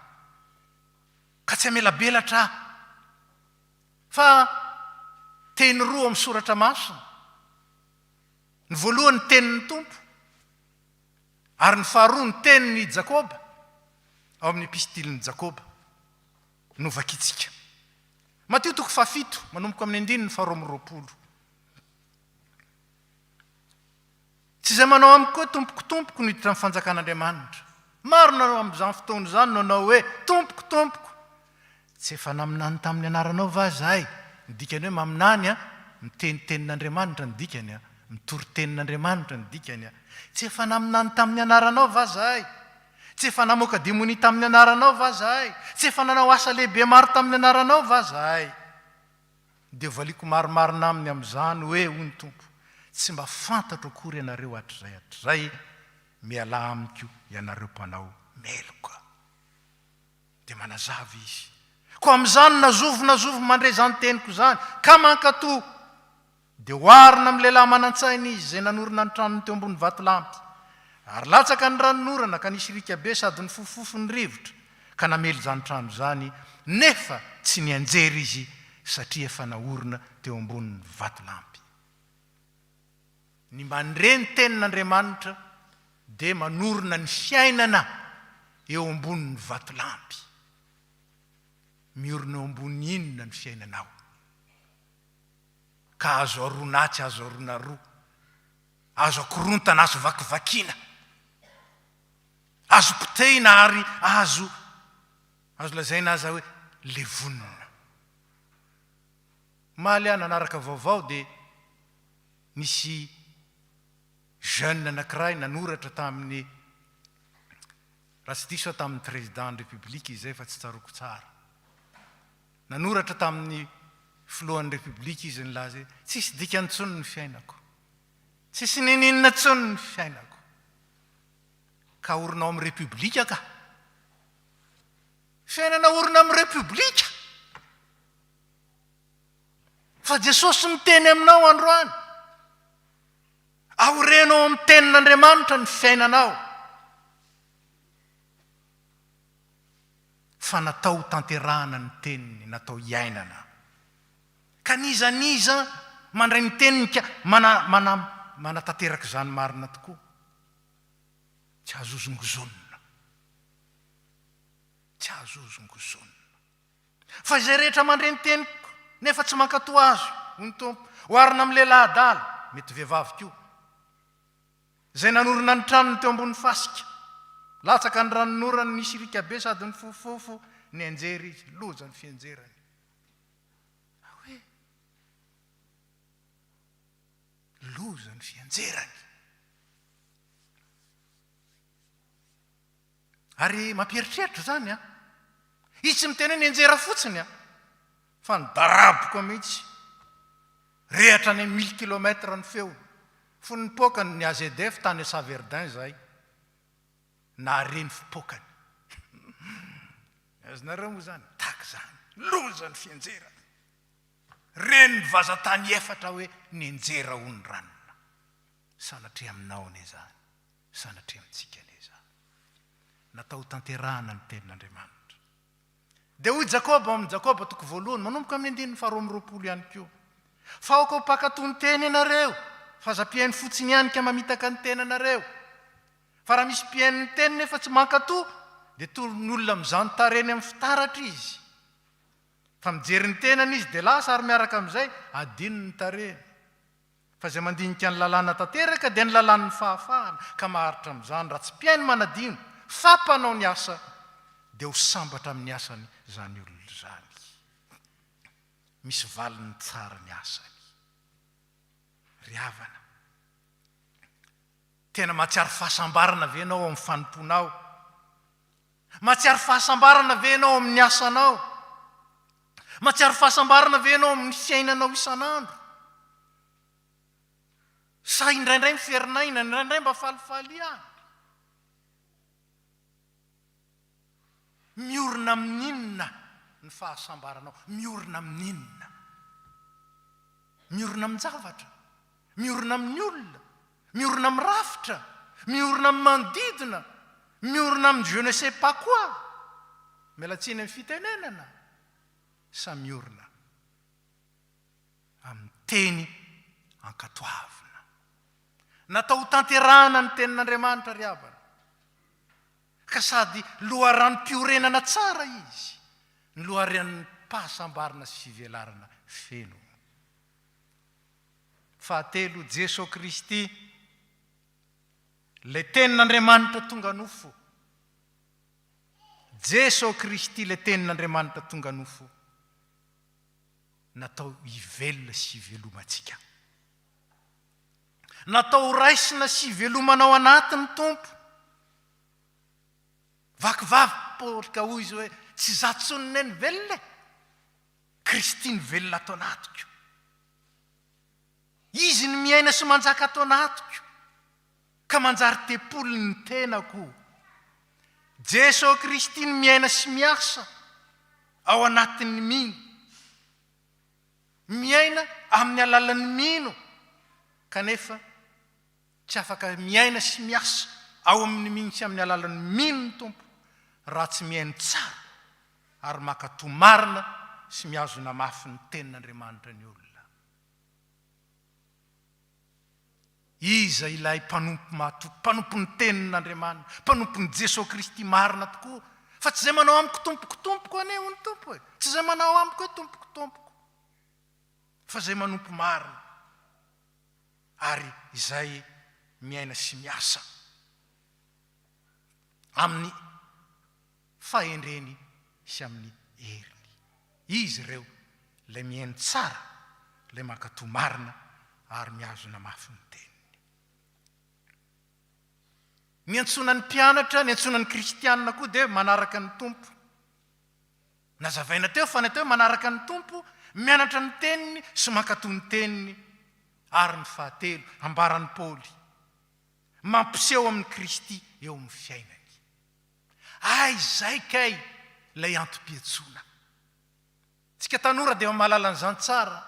Ka tsy amelabelatra. Fa teny roa amin'ny soratra masina. Ny voalohany tenin'ny Tompo. Ary ny faharoa ny tenin'ny Jakoba. Ao amin'ny epistilin'ny Jakoba. Novakitsika. Mateo 7, manomboka amin'ny 9 ny faharoa amby 20. Tsy izay manao amiko hoe tompoko no hiditra amin'ny fanjakan'Andriamanitra. Maro nanao amin'izany fotoana izany nanao hoe tompoko. Tsy efa naminany tamin'ny anaranao va zahay? Ny dikany hoe maminany miteny tenin'Andriamanitra ny dikany mitory tenin'Andriamanitra ny dikany Tsy efa naminany tamin'ny anaranao va zahay? Tsy efa namoaka demoni tamin'ny anaranao va zahay? Tsy efa nanao asa lehibe maro tamin'ny anaranao va zahay? Dia valiko maromarina aminy amin'izany hoe hoy ny Tompo. Tsy mba fantatro akory ianareo hatrizay miala amiko ianareo mpanao meloka. Dia manazava izy. ko amin'izany nazovo mandray zany teniko zany ka mankatò dia hoarina amin'ny lehilahy manan-tsaina izy izay nanorina ny tranony teo ambony vatolampy ary latsaka ny ranonorana ka nisy rika be sady ny fofofo ny rivotra ka namely zany trano zany nefa tsy nianjery izy satria efa naorina teo amboniny vatolampy. Ny mandreny tenin'Andriamanitra dia manorina ny fiainana eo amboniny vatolampy. Miorina eo ambony inona ny fiainanao ka azo aronatsy azo arona roa, azo akorontana azo vakivakiana, azo potehina ary azo lazaina aza hoe levonina. Maly ahy nanaraka vaovao dia nisy jeune anankiray nanoratra tamin'ny raha tsy diso tamin'ny président ny république izay fa tsy tsaroko tsara. Nanoratra tamin'ny filohan'ny république izy nylaza hoe tsisy dikany tsony ny fiainako, tsisy nininona tsony ny fiainako. Ka orinao amin'ny république ka? Fiainana orina amin'ny république? Fa Jesosy miteny aminao androany, aorenao amin'ny tenin'Andriamanitra ny fiainanao. Fa natao tanterahana ny teniny, natao iainana. Ka nizaniza mandray ny teniny manatanteraka izany marina tokoa. Tsy azozongozonina. Tsy azozongozonina. Fa izay rehetra mandray ny teniko nefa tsy mankatò azo, hoy ny Tompo, hoarina amin'ny lehilahy adala, mety vehivavy koa, izay nanorina ny tranony teo ambony fasika, latsaka ny ranonorany nisy rika be sady ny fofofo ny anjery izy, loza ny fianjerany. Hoe loza ny fianjerany. Ary mampieritreritra zany a. Izy tsy miteny hoe ny anjera fotsiny a, fa ny daraboko mihitsy. Rehatra ny 1000 kilometra ny feo. Fony pokany ny AZDF tany Saverdin zay. Na reny fipokany. Azonareo moa zany, tak zany. Loza ny fianjerany. Reny vazatany efatra hoe ny anjera ho ny ranona. Sanatria aminao ne zany. Sanatria amintsika ne zany. Natao tanterahana ny tenin'Andriamanitra. Dia hoy Jakoba amin'ny Jakoba toko voalohany, manomboka amin'ny 9:20 ihany koa. Fa aoko mpakatò ny teny ianareo, fa zapiainy fotsiny ihany ka mamitaka ny tenanareo. Fa raha misy mpiainy ny teny nefa tsy mankatò, dia toy ny olona amin'izany tareny amin'ny fitaratra izy. Fa mijery ny tenany izy dia lasa ary miaraka amin'izay adino ny tareny. Fa izay mandinika ny lalàna tanteraka dia ny lalàn'ny fahafahana, ka maharitra amin'izany raha tsy mpiainy manadino, fampanao ny asa dia ho sambatra amin'ny asany zany olona zany. Misy valiny tsara ny asany. Ry havana, tena mahatsiaro fahasambarana ve ianao amin'ny fanomponao? Mahatsiaro fahasambarana ve ianao amin'ny asanao? Mahatsiaro fahasambarana ve ianao amin'ny fiainanao isan'andro? Sa indraindray miferinaina, indraindray mba falifaly ihany? Miorina amin'inona ny fahasambaranao? Miorina amin'inona? Miorina amin'ny zavatra, miorina amin'ny olona, miorina amin'ny rafitra, miorina amin'ny manodidina, miorina amin'ny je ne sais pas quoi, mialatsiny amin'ny fitenenana, sa miorina amin'ny teny ankatoavina. Natao tanterahana ny tenin'Andriamanitra ry havana. Ka sady loharan'nym-piorenana tsara izy, ny loharan'ny pahasambarana sy fivelarana feno. Fahatelo, Jesosy Kristy, le tenin'Andriamanitra tonga nofo. Jesosy Kristy, le tenin'Andriamanitra tonga nofo. Natao hivelona sy hivelomantsika. Natao raisina sy hivelomanao anatiny Tompo. Vakivavy porika hoy izy hoe tsy zatsonine ny velona. Kristy ny velona ato anatiko. Izy ny miaina sy manjaka ato anatiko, ka manjary tepolo ny tenako. Jesosy Kristy ny miaina sy miasa, ao anatin'ny mino, miaina amin'ny alalan'ny mino, kanefa tsy afaka miaina sy miasa ao amin'ny mino sy amin'ny alalan'ny mino ny tompo raha tsy miaino tsara ary makatomarina sy miazona mafy ny tenin'Andriamanitra ny olona. Iza ilay mpanompon'ny tenin'Andriamanitra, mpanompon'ny Jesosy Kristy marina tokoa, fa tsy izay manao amiko tompoko aneo ny tompo e, tsy izay manao amiko hoe tompoko, fa izay manompo marina ary izay miaina sy miasa amin'ny fahendreny sy amin'ny heriny. Izy ireo ilay miaino tsara, ilay mankatoa marina ary miazona mafy ny teniny. Ny antsona ny mpianatra, ny antsona ny kristianina koa dia manaraka ny tompo. Nazavaina teo fa ny teo manaraka ny tompo, mianatra ny teniny sy mankatoa ny teniny. Ary ny fahatelo, ambaran'ny Paoly, mampiseho amin'ny Kristy eo amin'ny fiainany. Izay kay ilay antom-piantsoana. Tsika tanora dia mahalala an'izany tsara,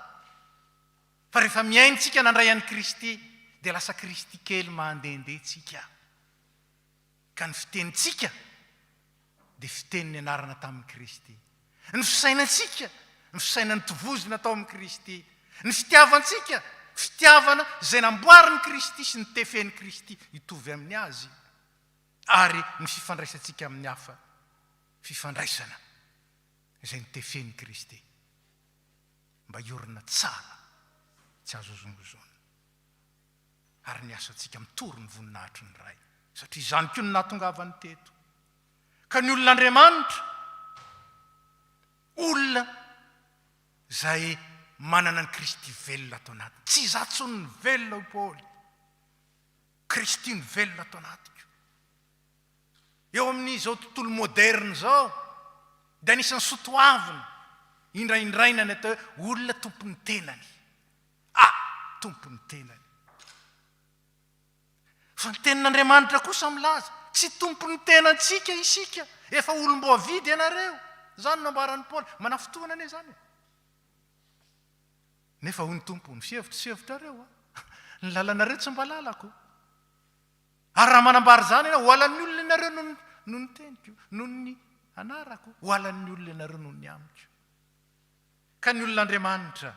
fa rehefa miaintsika nandray an'i Kristy dia lasa Kristy kely mandehandehantsika. Ka ny fitenitsika dia fiteniny anarana tamin'i Kristy. Ny fisainantsika, ny fisainan'ny tovozina tao amin'ny Kristy. Ny fitiavantsika, fitiavana izay namboarin'i Kristy sy ny tefen'i Kristy hitovy amin'ny azy. Ary ny fifandraisantsika amin'ny hafa, fifandraisana izay ny tefen'i Kristy mba hiorina tsara, tsy azo zongozona. Ary ny asantsika mitory ny voninahitry ny ray. Satria izany koa ny nahatongavany teto. Ka ny olon'Andriamanitra, olona izay manana ny Kristy velona atao anatiny. Tsy zatsony ny velona ho Paoly, Kristy ny velona atao anatiko. Eo amin'izao tontolo moderna izao, dia anisan'ny sotoavina indraindraina ny atao hoe olona tompony tenany. Tompony tenany. Fa ny tenin'Andriamanitra kosa milaza, tsy tompony tenantsika isika, efa olom-boavidy ianareo. Zany no ambaran'ny Paoly, manafotoana ane zany. Nefa hoy ny tompony, sievitrareo, ny lalanareo tsy mba lalako. Ary raha manambary zany ianao, ho alan'ny olona ianareo noho ny teniko, noho ny anarako, ho alan'ny olona ianareo noho ny amiko. Ka ny olon'Andriamanitra,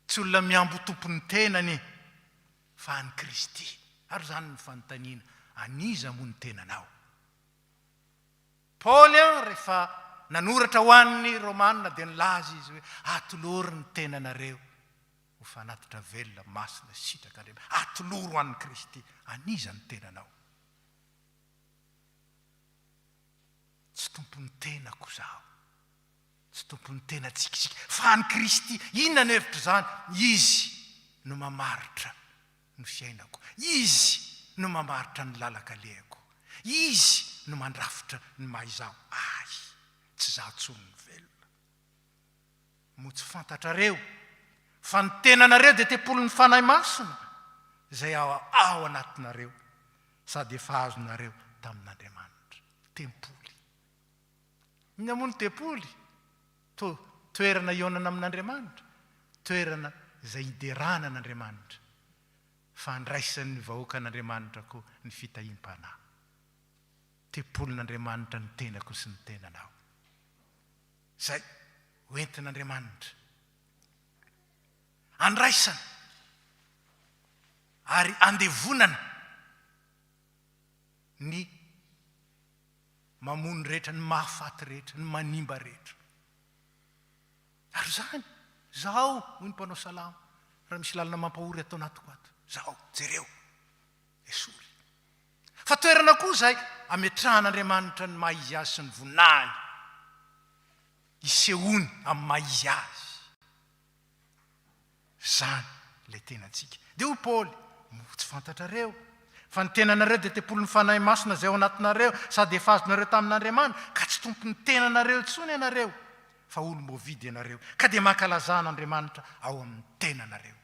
tsy olona miambo tompony tenany, fa ny Kristy. Ary zany ny fanontaniana, aniza moa ny tenanao? Paoly rehefa nanoratra ho an'ny Romanina dia nilaza izy hoe atoloro ny tenanareo ho fanatitra velona masina sitraka Andriamanitra. Atoloro ho an'ny Kristy, aniza ny tenanao? Tsy tompony tenako zaho, tsy tompony tenantsika, fa ny Kristy. Inona ny hevitra zany? Izy no mamaritra ny fiainako, izy no mamaritra ny lalakalehako, izy no mandrafitra ny mahaizaho. Tsy zaho tsony ny velona. Mo tsy fantatrareo fa ny tenanareo dia tempolon'ny fanahy masina izay ao anatinareo sady efa azonareo tamin'Andriamanitra. Tempoly. Iny moa ny tempoly? Toerana ionana amin'Andriamanitra, toerana izay hiderana an'Andriamanitra, fandraisan'ny vahoaka an'Andriamanitra koa ny fitahiam-panahy. Tempolin'Andriamanitra ny tenako sy ny tenanao. Zay hoentin'Andriamanitra andraisana ary andevonana ny mamono rehetra, ny mahafaty rehetra, ny manimba rehetra. Ary zany, zaho hoy ny mpanao salama, raha misy lalina mampahory atao anatiko ato, zaho jereo esory. Fa toerana koa izay ametrahan'Andriamanitra ny maha-izy azy sy ny voninahiny, isehoany amin'ny maha-izy azy. Zany ilay tenantsika. Dia ho Paoly, tsy fantatrareo fa ny tenanareo dia tempolon'ny fanahy masina izay ao anatinareo sady efa azonareo tamin'Andriamanitra, ka tsy tompony tenanareo intsony ianareo, fa olom-boavidy ianareo, ka dia mankalazan'Andriamanitra ao amin'ny tenanareo.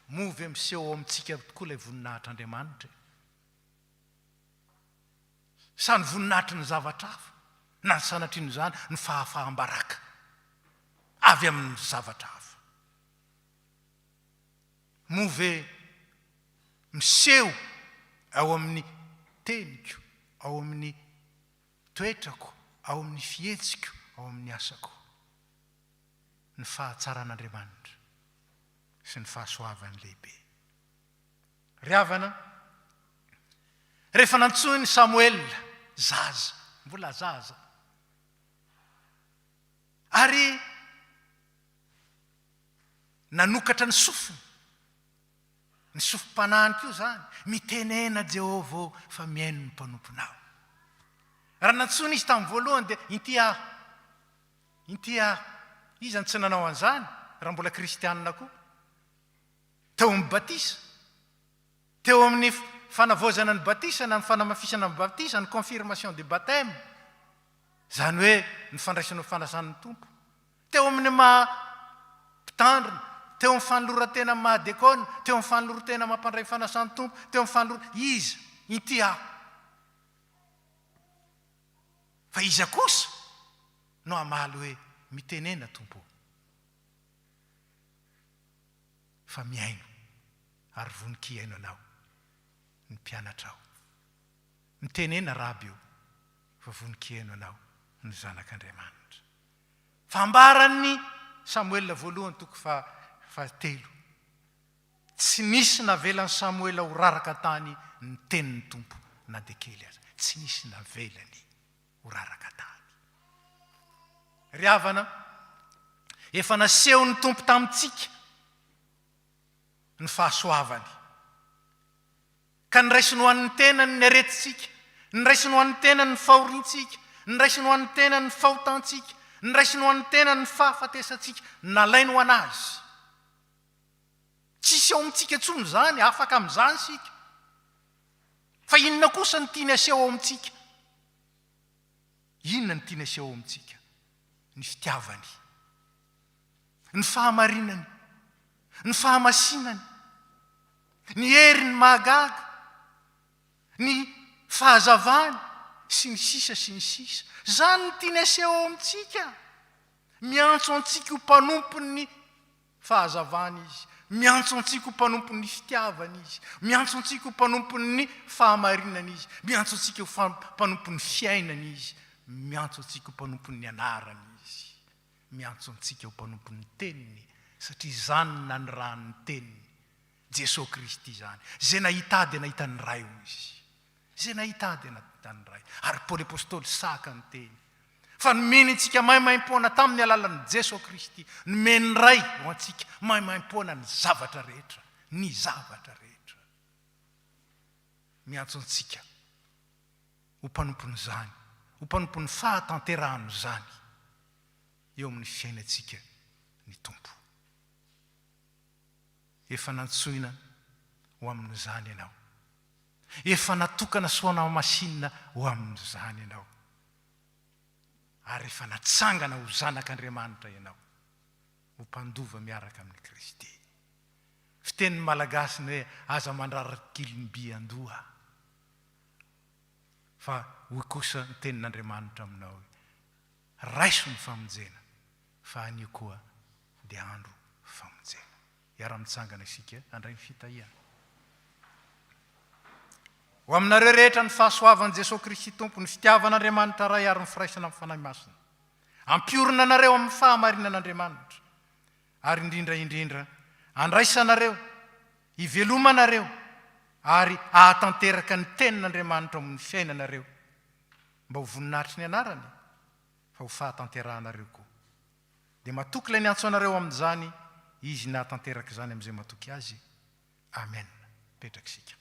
Movy miseho ao amintsika tokoa ilay voninahitr'Andriamanitra. Sa ny voninahitry ny zavatra hafa, na ny sanatriny zany ny fahafaham-baraka avy amin'ny zavatra hafa. Move miseho ao amin'ny teniko, ao amin'ny toetrako, ao amin'ny fihetsiko, ao amin'ny asako, ny fahatsaran'Andriamanitra sy ny fahasoavany lehibe. Ry havana, rehefa nantsoiny Samuel zaza, mbola zaza, ary nanokatra ny sofiny, ny sofim-panahiko io zany, mitenena Jehovah fa miaino ny mpanomponao. Raha nantsony izy tamin'ny voalohany dia inty aho, izy zany tsy nanao an'izany, raha mbola kristianina koa. Teo amin'ny batisa, teo amin'ny fanavozana ny batisa na ny fanamafisana ny batisa, ny confirmation du baptême, zany hoe ny fandraisana ny fanasany tompo. Teo amin'ny maha-mpitandrina, teo amin'ny fanolorantena mahadekona, teo amin'ny fanolorantena mampandray fanasany tompo, teo amin'ny fanolorantena izy inty aho. Fa iza kosa no amaly hoe mitenena tompo, fa miaino ary voninkiaino anao, ny mpianatrao. Mitenena raby io, fa voninkiaino anao, ny zanak'Andriamanitra. Fambaran'ny Samuel voalohany toko fahatelo. Tsy nisy navelany Samuel ho raraka tany ny tenin'ny tompo na dia kely aza. Tsy nisy navelany ho raraka tany. Ry havana, efa naseho ny tompo tamintsika ny fahasoavany. Ka niraisiny ho an'ny tenany ny aretintsika, niraisiny ho an'ny tenany ny fahorintsika, niraisiny ho an'ny tenany ny fahotantsika, niraisiny ho an'ny tenany ny fahafatesantsika, nalainy ho anazy. Tsisy eo amintsika intsony zany, afaka amin'izany sika. Fa inona kosa ny tiany aseho ao amintsika? Inona ny tiany aseho ao amintsika? Ny fitiavany, ny fahamarinany, ny fahamasinany, ny heriny mahagaga, ny fahazavany, sy ny sisa sy ny sisa. Zany ny tiany aseho ao amintsika. Miantso antsika ho mpanompony ny fahazavany izy, miantso antsika ho mpanompony ny fitiavany izy, miantso antsika ho mpanompony ny fahamarinany izy, miantso antsika ho mpanompony ny fiainany izy, miantso antsika ho mpanompony ny anarany izy, miantso antsika ho mpanompony ny teniny, satria zany na ny raha ny teniny Jesosy Kristy zany. Zay nahita dia nahita ny ray ho izy, zay nahita dia nahita ny ray. Ary Paoly apôstôly saka ny teny, fa nomeny antsika mahaimaim-poana tamin'ny alalan'ny Jesosy Kristy, nomeny ray ho antsika mahaimaim-poana ny zavatra rehetra, ny zavatra rehetra. Miantso antsika ho mpanompony zany, ho mpanompony fahatanterahany zany eo amin'ny fiainantsika ny tompo. Efa nantsoina ho amin'izany ianao, efa natokana soana masinina ho amin'izany ianao, ary efa natsangana ho zanak'Andriamanitra ianao, ho mpandova miaraka amin'ny Kristy. Fitenin'ny malagasy ny hoe aza mandrarak'ilomby andoha, fa hoy kosa ny tenin'Andriamanitra aminao, raiso ny famonjena, fa anio koa dia andro famonjena. Iara-mitsangana isika andray ny fitahiana. Ho aminareo rehetra ny fahasoavan'i Jesosy Kristy tompo, ny fitiavan'Andriamanitra ray ary ny firaisana amin'ny fanahy masina, ampiorina anareo amin'ny fahamarinan'Andriamanitra, ary indrindra andraisanareo, hivelomanareo, ary ahatanteraka ny tenin'Andriamanitra amin'ny fiainanareo, mba ho voninahitry ny anarany, fa ho fahatanterahanareo koa. Dia matoky ilay niantso anareo amin'izany, izy nahatanteraka izany amin'izay matoky azy. Amen. Petraka isika.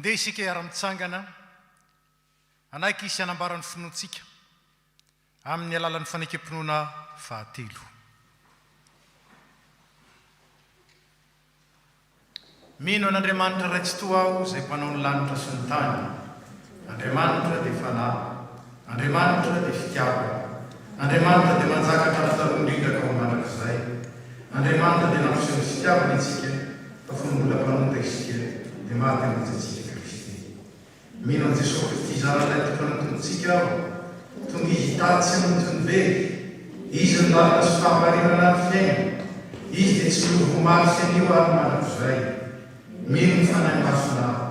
ndeha isika iara-mitsangana anaiky isy anambaran'ny finoantsika amin'ny alalan'ny fanekempinoana fahatelo. Mino an'Andriamanitra ray tsy toa aho izay mpanao ny lanitra sy ny tany. Andriamanitra dia fanahy, Andriamanitra dia fitiavana, Andriamanitra dia manjakatra ny taronindrindra ka ho mandrakizay. Andriamanitra dia nampiseho ny fitiavana isika fa fombola mpanonta isika dia maty amintsika Kristy. Mino an' Jesosy Kristy zananay tokana tontsika aho, tonga izy hitatsy amin'ny tonively, izy ny lalina sy fahamarina ny fiaina, izy dia tsy milovo maro sy anio ary mandrakizay. Mino ny fanahy masona aho,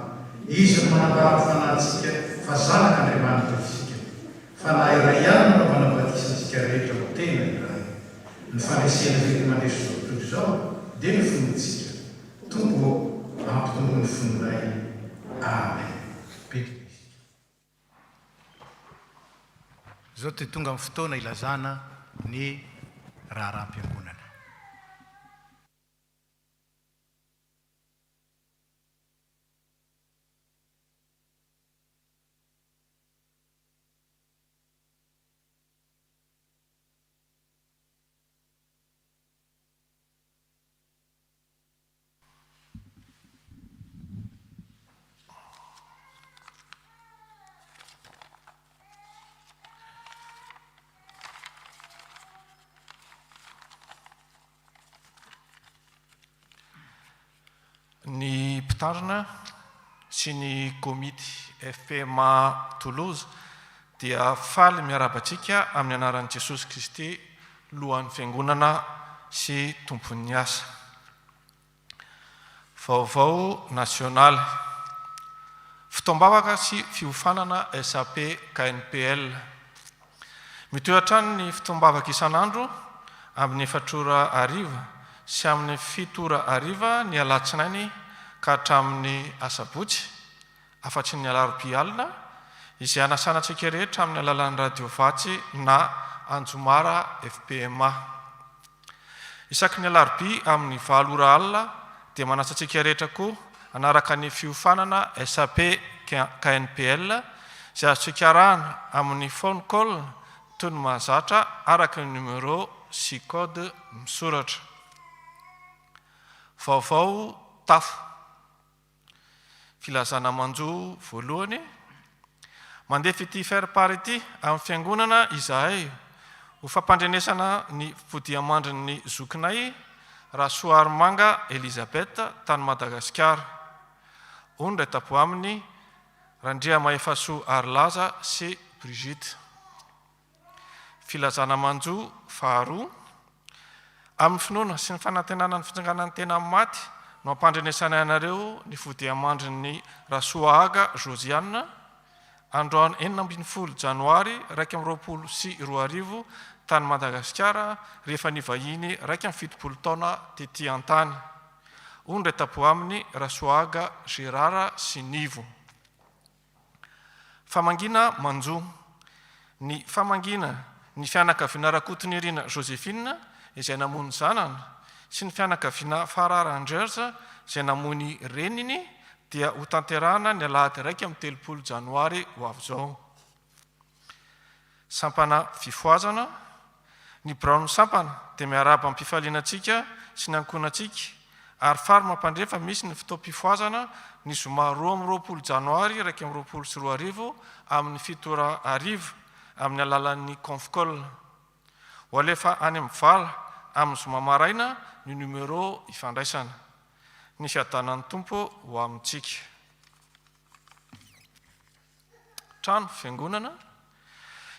izy no manambara ny fanahintsika fa zanak'Andriamanitra isika. Fanahy iray ihany no manabatisa rehetra ho tena iray. Ny fanesena fety mandeso zao tontolo izao dia ny fonontsika. Tompo ampitombo ny fononay. Amen. Zao dia tonga amin'ny fotoana ilazana ny raharam-piangonana. Ny mpitandrina sy ny komity FPMA Toulouse dia faly miarabantsika amin'ny anaran'i Jesosy Kristy lohan'ny fiangonana sy tompon'ny asa. Vaovao nasionaly, fitoam-bavaka sy fiofanana SAP KNPL. Mitoetra ny fitoam-bavaka isan'andro amin'ny 4:00 sy amin'ny 7:00 ny alatsinainy ka hatramin'ny asabotsy, afatsy ny alarobia alina, izay anasanantsika rehetra amin'ny alalan'ny radio vatsy na anjomara FPMA. Isaky ny alarobia amin'ny 7:00 alina dia manatsantsika rehetra koa anaraka ny fiofanana SAP KNPL izay azontsika arahana amin'ny phone call toy ny mahazatra araka ny numéro sy code misoratra. Vaovao tafo. Filazana manjo voalohany. Mandeha fity faire-part ity amin'ny fiangonana izahay ho fampandrenesana ny fodiamandrin'ny zokinay Rasoarymanga Elisabeth tany Madagasikara. Ondra tapo aminy Randria Maefaso Arlaza sy Brigitte. Filazana manjo faharoa. Amin'ny finoana sy ny fanantenana ny fitsanganan'ny tena maty no ampandrenesana ianareo ny fodiamandrin'ny Rasoahaga Josiane androany 14 Janoary 2022 tany Madagasikara rehefa nivahiny 7 taona tetỳ an-tany. Ondra tapo aminy Rasoahaga Gérard sy Nivo. Famangina manjo. Ny famangina ny fianakaviana Rakotonirina Joséphine izay namony zanana sy ny fianakaviana Farara Angersa izay namony reniny dia ho tanterahana ny alahady 13 Janoary ho avy izao. Sampana fifoazana. Ny Braon sampana dia miaraba amin'ny mpifalianantsika sy ny ankonantsika ary fary mampandrefa misy ny fotoam-pifoazana ny zoma 20 Janoary 2022 amin'ny 7:00 amin'ny alalan'ny Confcol. Ho alefa any amin'ny vala amin'ny zoma maraina ny numéro ifandraisana. Ny fiadanan'ny tompo ho amintsika. Trano fiangonana.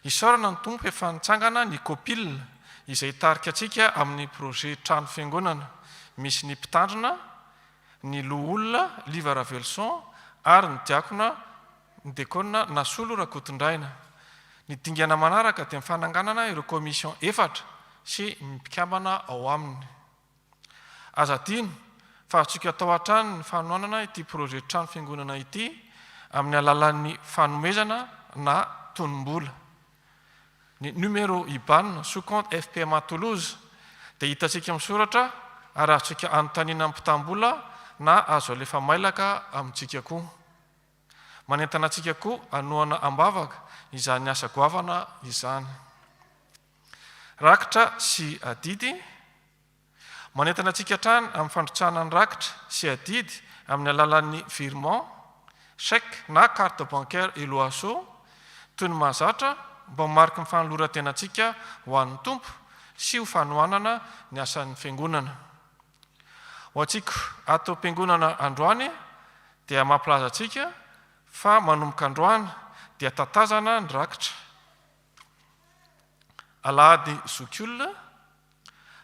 Isaorana ny tompo efa nitsangana ny COPIL izay tarika antsika amin'ny projet trano fiangonana. Misy ny mpitandrina, ny loholona Liva Ravelson ary ny diakona ny dekona Nasolo Rakotondraina. Ny dingana manaraka dia mifananganana ireo komision 4 sy mipikambana ao aminy. Azadino fa atsika atao hatrany ny fanoanana ity projet trano fiangonana ity amin'ny alalan'ny fanomezana na tonom-bola. Ny numéro IBAN sous compte FPMA Toulouse dia hitantsika misoratra ary azontsika anontaniana amin'ny mpitam-bola na azo alefa mailaka amintsika koa. manentana antsika koa anoana ambavaka izany asa goavana izany. Rakitra sy adidy, manentana antsika hatrany amin'ny fandrotsahana ny rakitra sy adidy amin'ny alalan'ny virement, chèque na carte bancaire eloaso, toy ny mahazatra mba mariky ny fanoloran-tena antsika ho an'ny tompo sy ho fanohanana ny asan'ny fiangonana. Ho antsika atao mpiangonana androany dia mampilaza antsika fa manomboka androany dia tatazana ny rakitra. Alahady zokiolona,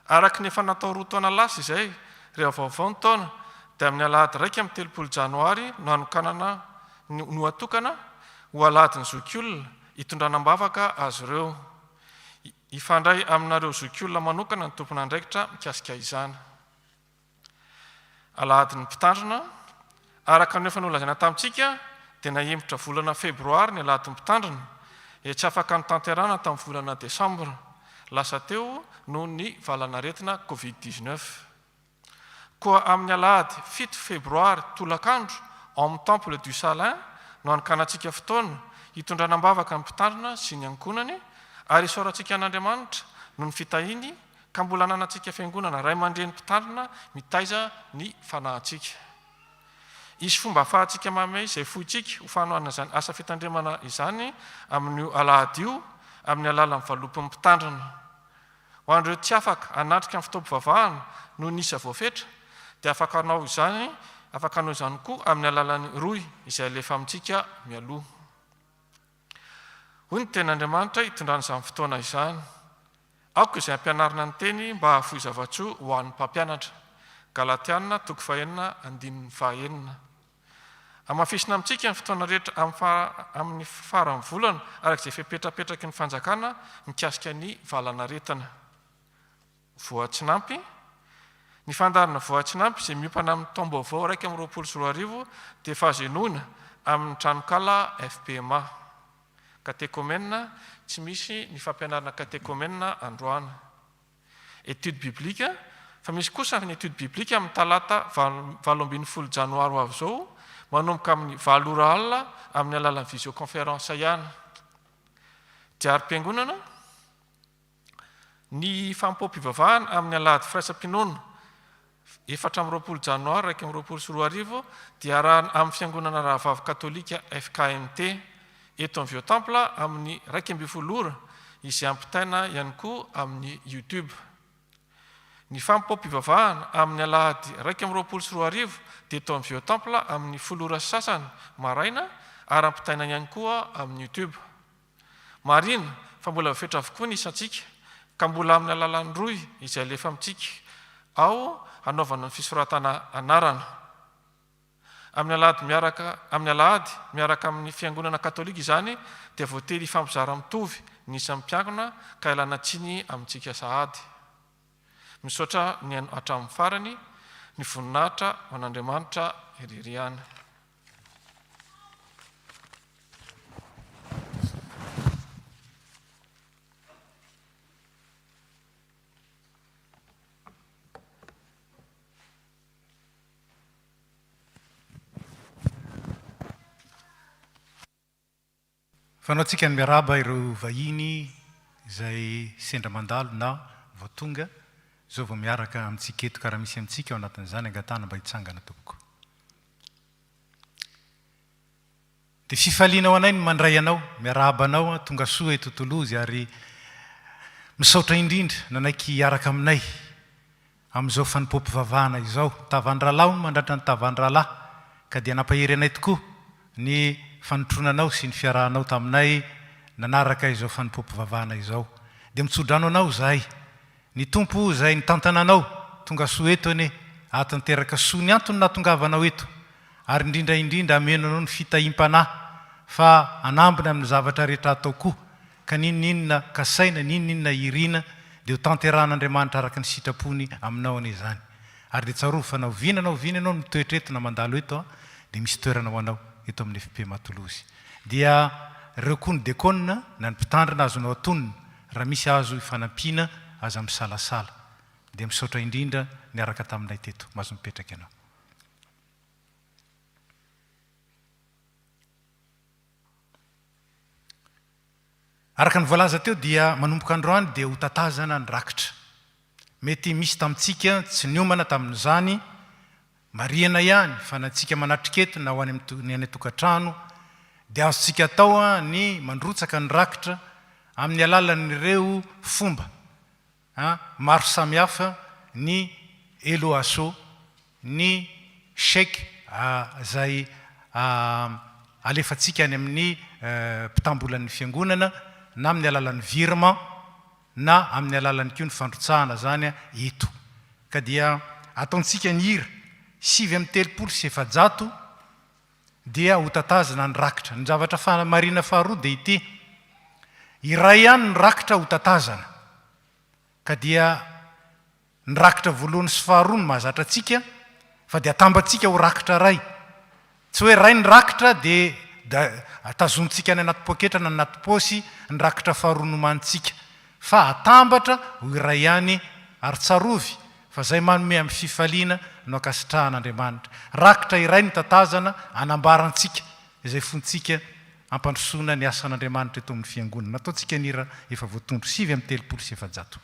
araky ny efa natao roa taona lasa izay rehefa vaovao ny taona dia amin'ny alahady 1 janoary no hanokanana no atokana ho alahady ny zokiolona hitondranam-bavaka azy ireo. Ifandray aminareo zokiolona manokana ny tompona andraikitra mikasika izany. Alahady ny mpitandrina, araka ny efa nolazaina tamintsika dia nahembotra volana febroary ny alahady ny mpitandrina, tsy afaka ny tanterana tamin'ny volana desambra, lasa teo noho ny valanaretina Covid-19. Koa amin'ny alahady 7 febroary tolakandro ao amin'ny temple du Salin no hanokanantsika fotoana hitondranam-bavaka ny mpitandrina sy ny ankonany, ary isorantsika an'Andriamanitra no ny fitahiny ka mbola ananantsika fiangonana ray aman-dreny mpitandrina mitaiza ny fanahintsika. Isy fomba ahafahantsika mamay izay fohitsika ho fanohanana izany asa fitandremana izany amin'io alahady io amin'ny alalan'ny valopin'ny mpitandrina. Ho an'ireo tsy afaka hanatrika amin'ny fitaovam-bavahana no nisa voafetra dia afaka hanao izany koa amin'ny alalan'ny roy izay alefa amintsika mialoha. Hoy ny ten'Andriamanitra hitondrana izany fotoana izany. Aoko izay ampianarina ny teny mba hahafohy zavatsoa ho an'ny mpampianatra. Galatiana 4:9. Amafisina amintsika ny fotoana rehetra amin'ny faran'ny volana arak'izay fipetrapetraky ny fanjakana mikasika ny valanaretina. Voatsinampy. Ny fandarina voatsinampy izay miopana amin'ny taom-baovao 1:20 dia fahazenoina amin'ny tranokala FPMA. Katekomena, tsy misy ny fampianarana katekomena androany. Étude biblique, fa misy kosa ny étude biblique amin'ny talata 20 janoary ho avy izao, manomboka amin'ny 7 ora alina amin'ny alalan'ny visioconférence ihany. Diary-piangonana, ny fampoam-pivavahana amin'ny alahady firaisam-pinoana 4 janoary 2022 dia arahana amin'ny fiangonana rahavavy katolika FKMT eto amin'ny Vieux-Temple amin'ny 12 ora izay ampitaina ihany koa amin'ny YouTube. Ny fampoam-pivavahana amin'ny alahady 20 dia eto amin'ny Vieux-Temple amin'ny 10 ora sasany maraina ary ampitaina ihany koa amin'ny YouTube. Marina fa mbola voafetra avokoa ny isantsika ka mbola amin'ny alalan'ny roy izay alefa amintsika ao hanaovana ny fisoratana anarana. Amin'ny alahady miaraka amin'ny fiangonana katolika izany dia voatery hifampizara mitovy ny isan'ny mpiangona ka ilana tsiny amintsika sahady. Misaotra ny hatramin'ny farany ny voninahitra ho an'Andriamanitra iririana. Fanao antsika ny miaraba ireo vahiny izay sendra mandalo na vao tonga zao vao miaraka amintsika eto karaha misy amintsika ao anatin'izany angatana mba hitsangana tompoko. Dia fifaliana ao anay ny mandray anao, miaraba anao tonga soa eto Tolozy ary misaotra indrindra nanaiky hiaraka aminay amin'izao fanimpom-pivavahana izao. Tavandralahy no mandratra ny tavandralahy ka dia nampahery anay tokoa ny fanotronanao sy ny fiarahanao taminay nanaraka izao fanimpom-pivavahana izao. Dia mitsodrano anao zahay, ny tompo izay nitantananao tonga soa eto ane ahatanteraka soa ny antony nahatongavanao eto ary indrindra amenanao ny fitahim-panahy fa anambina amin'ny zavatra rehetra atao koa ka ninona kasaina ninona irina dia ho tanterahan'Andriamanitra araka ny sitrapony aminao an'izany. Ary dia tsaroa fa nao vinanao no mitoetra eto na mandalo eto dia misy toerana ho anao eto amin'ny FPMA Tolozy. Dia ireo koa ny dekona na ny mpitandrina azonao atonona raha misy azo ifanampiana aza misalasala. Dia misaotra indrindra niaraka taminay teto, mahazo mipetraka ianao. araka ny voalaza teo dia manomboka androany dia ho tatazana ny rakitra. Mety misy tamintsika tsy niomana tamin'izany mariana ihany fa natsika manatriketo na ho any amin'ny tokantrano dia azontsika atao ny mandrotsaka ny rakitra amin'ny alalan'ireo fomba maro samihafa, ny eloaso, ny shek zay alefatsika any amin'ny mpitambolan'ny fiangonana na amin'ny alalan'ny virement na amin'ny alalan'ny kio ny fandrotsahana zany eto. Ka dia ataontsika ny hira 7:30 dia ho tatazana ny rakitra. Ny zavatra marina faharoa dia ity: iray ihany ny rakitra ho tatazana. Ka dia ny rakitra voalohany sy faharoa ny mahazatra atsika, fa dia atambatsika ho rakitra ray. Tsy hoe ray ny rakitra dia atazontsika any anaty poketra na anaty posy ny rakitra faharoa nomantsika, fa atambatra ho iray ihany ary tsarovy, fa zay manome amin'ny fifaliana no akasitrahan'Andriamanitra. Rakitra iray ny tatazana anambarantsika izay fontsika ampandrosoana ny asan'Andriamanitra eto amin'ny fiangonana. Ataontsika nira efa voatondro 7:30.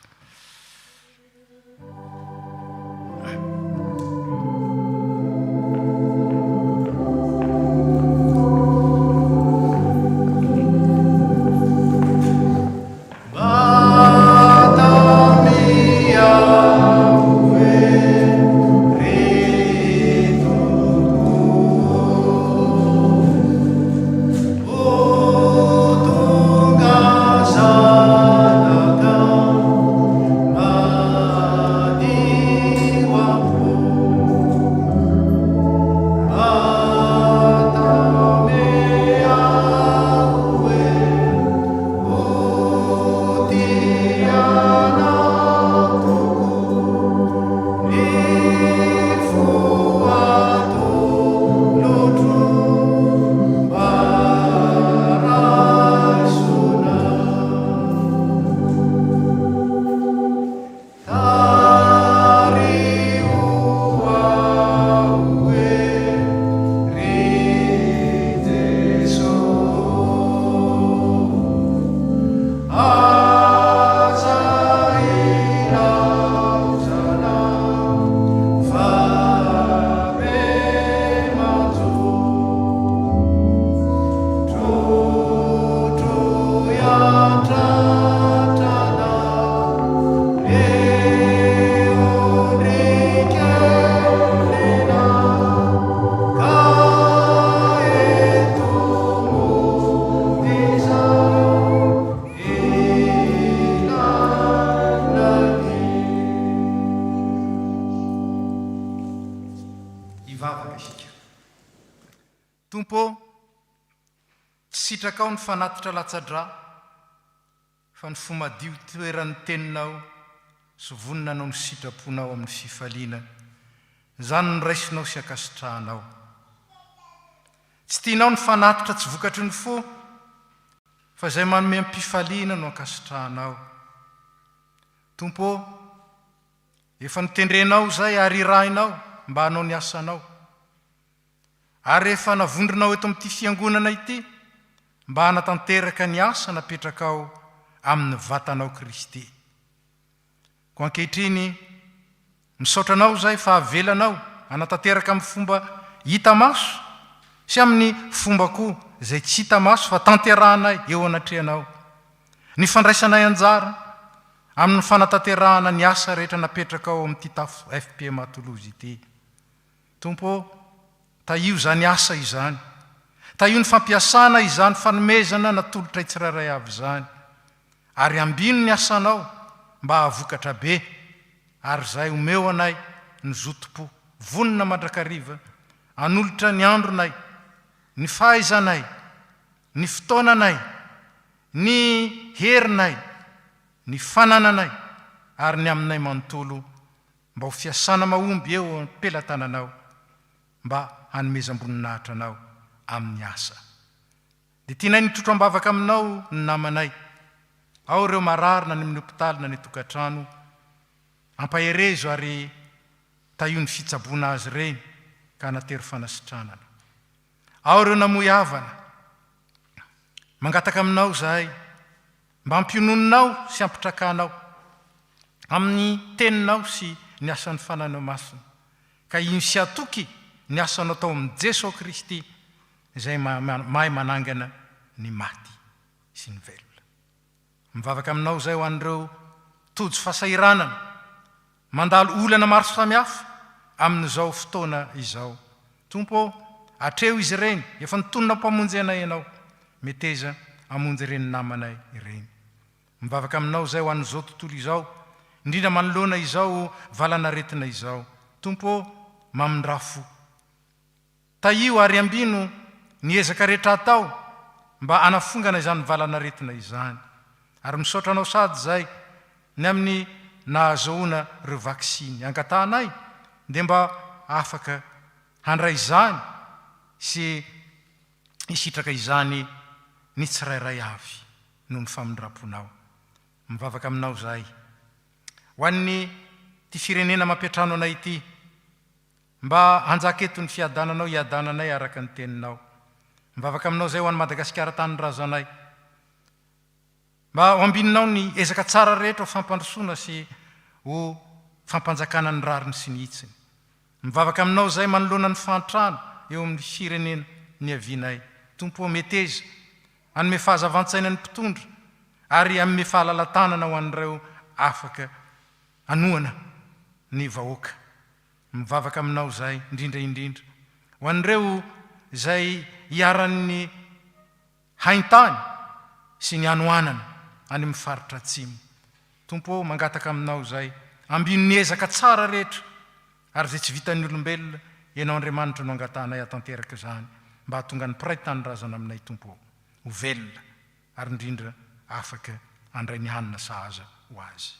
Sitraka ny fanatitra latsadra fa ny fomadio toeran'ny teninao sy voninanao ny sitraponao amin'ny fifaliana, zany ny raisinao sy akasitrahanao. Tsy tianao ny fanatitra tsy vokatry ny fo, fa zay manome am-pifaliana no akasitrahanao. Tompo, efa nitendrenao zay ary irahinao mba hanao ny asanao, ary efa navondronao eto amin'ity fiangonana ity mba hanatanteraka ny asa napetrakao amin'ny vatanao Kristy. Ko ankehitriny misaotranao zay fa avelanao hanatanteraka amin'ny fomba hita maso sy amin'ny fomba koa zay tsy hita maso fa tanterahanay eo anatrehanao. Ny fandraisanay anjara amin'ny fanatanterahana ny asa rehetra napetrakao amin'ity tafo FPM Toulouse ity. Tompo, taio zany asa izany. Taio ny fampiasana izany fanomezana natolotra itsiraray avy zany. Ary ambino ny asanao mba havokatra be, ary zay omeo anay ny zotompo, vonina mandrakariva, anolotra ny andronay, ny fahaizanay, ny fotoananay, ny herinay, ny fanananay, ary ny aminay manontolo mba ho fiasana mahomby eo am-pelatananao, mba hanomezam-boninahitra anao amin'ny asa. Dia tianay nitrotro ambavaka aminao ny namanay, ao ireo marary na ny amin'ny hopitaly na ny tokantrano, ampaherezo ary taio ny fitsaboana azy reny ka natery fanasitranana. Ao ireo namoy havana, mangataka aminao zahay mba hampionononao sy hampitrakanao amin'ny teninao sy ny asan'ny fananao masina ka iny sy atoky ny asanao tao amin'ny Jesosy Kristy izay mahay manangana ny maty sy ny velona. Mivavaka aminao zay ho an'ireo tojo fahasahiranana mandalo olana maro samihafa amin'izao fotoana izao. Tompo, atreo izy ireny, efa nitonona mpamonjy anay ianao, meteza amonjy ireny namanay ireny. Mivavaka aminao zay ho an'izao tontolo izao, indrindra manoloana izao valanaretina izao. Tompo, mamindrafo. Taio ary ambino ny ezaka rehetra atao mba anafongana izany valanaretina izany. Ary misaotra anao sady zay ny amin'ny nahazoana ireo vaksiny angatanay dia mba afaka handray izany sy hisitraka izany ny tsirairay avy noho ny famindraponao. Mivavaka aminao zay ho an'ny ty firenena mampiatrano anay ity mba hanjaka eto ny fiadananao iadananay araka ny teninao. Mivavaka aminao zay ho an'ny Madagasikara tany razanay mba ho ambininao ny ezaka tsara rehetra ho fampandrosoana sy ho fampanjakana ny rariny sy ny hitsiny. Mivavaka aminao zay manoloana ny fantrano eo amin'ny firenena ny avinay. Tompo, meteza anome fahazavantsaina ny mpitondra ary amin'ny fahalalantanana ho an'ireo afaka anoana ny vahoaka. Mivavaka aminao zay indrindra ho an'ireo zay hiaran'ny haintany sy ny anoanana any amin'ny faritra atsimo. Tompo, mangataka aminao zay ambino ny ezaka tsara rehetra ary zay tsy vitan'ny olombelona ianao Andriamanitra no angatanay atanteraka izany mba hahatonga ny mpiray tany razana aminay. Tompo, ho velona ary indrindra afaka handray ny hanina sahaza ho azy.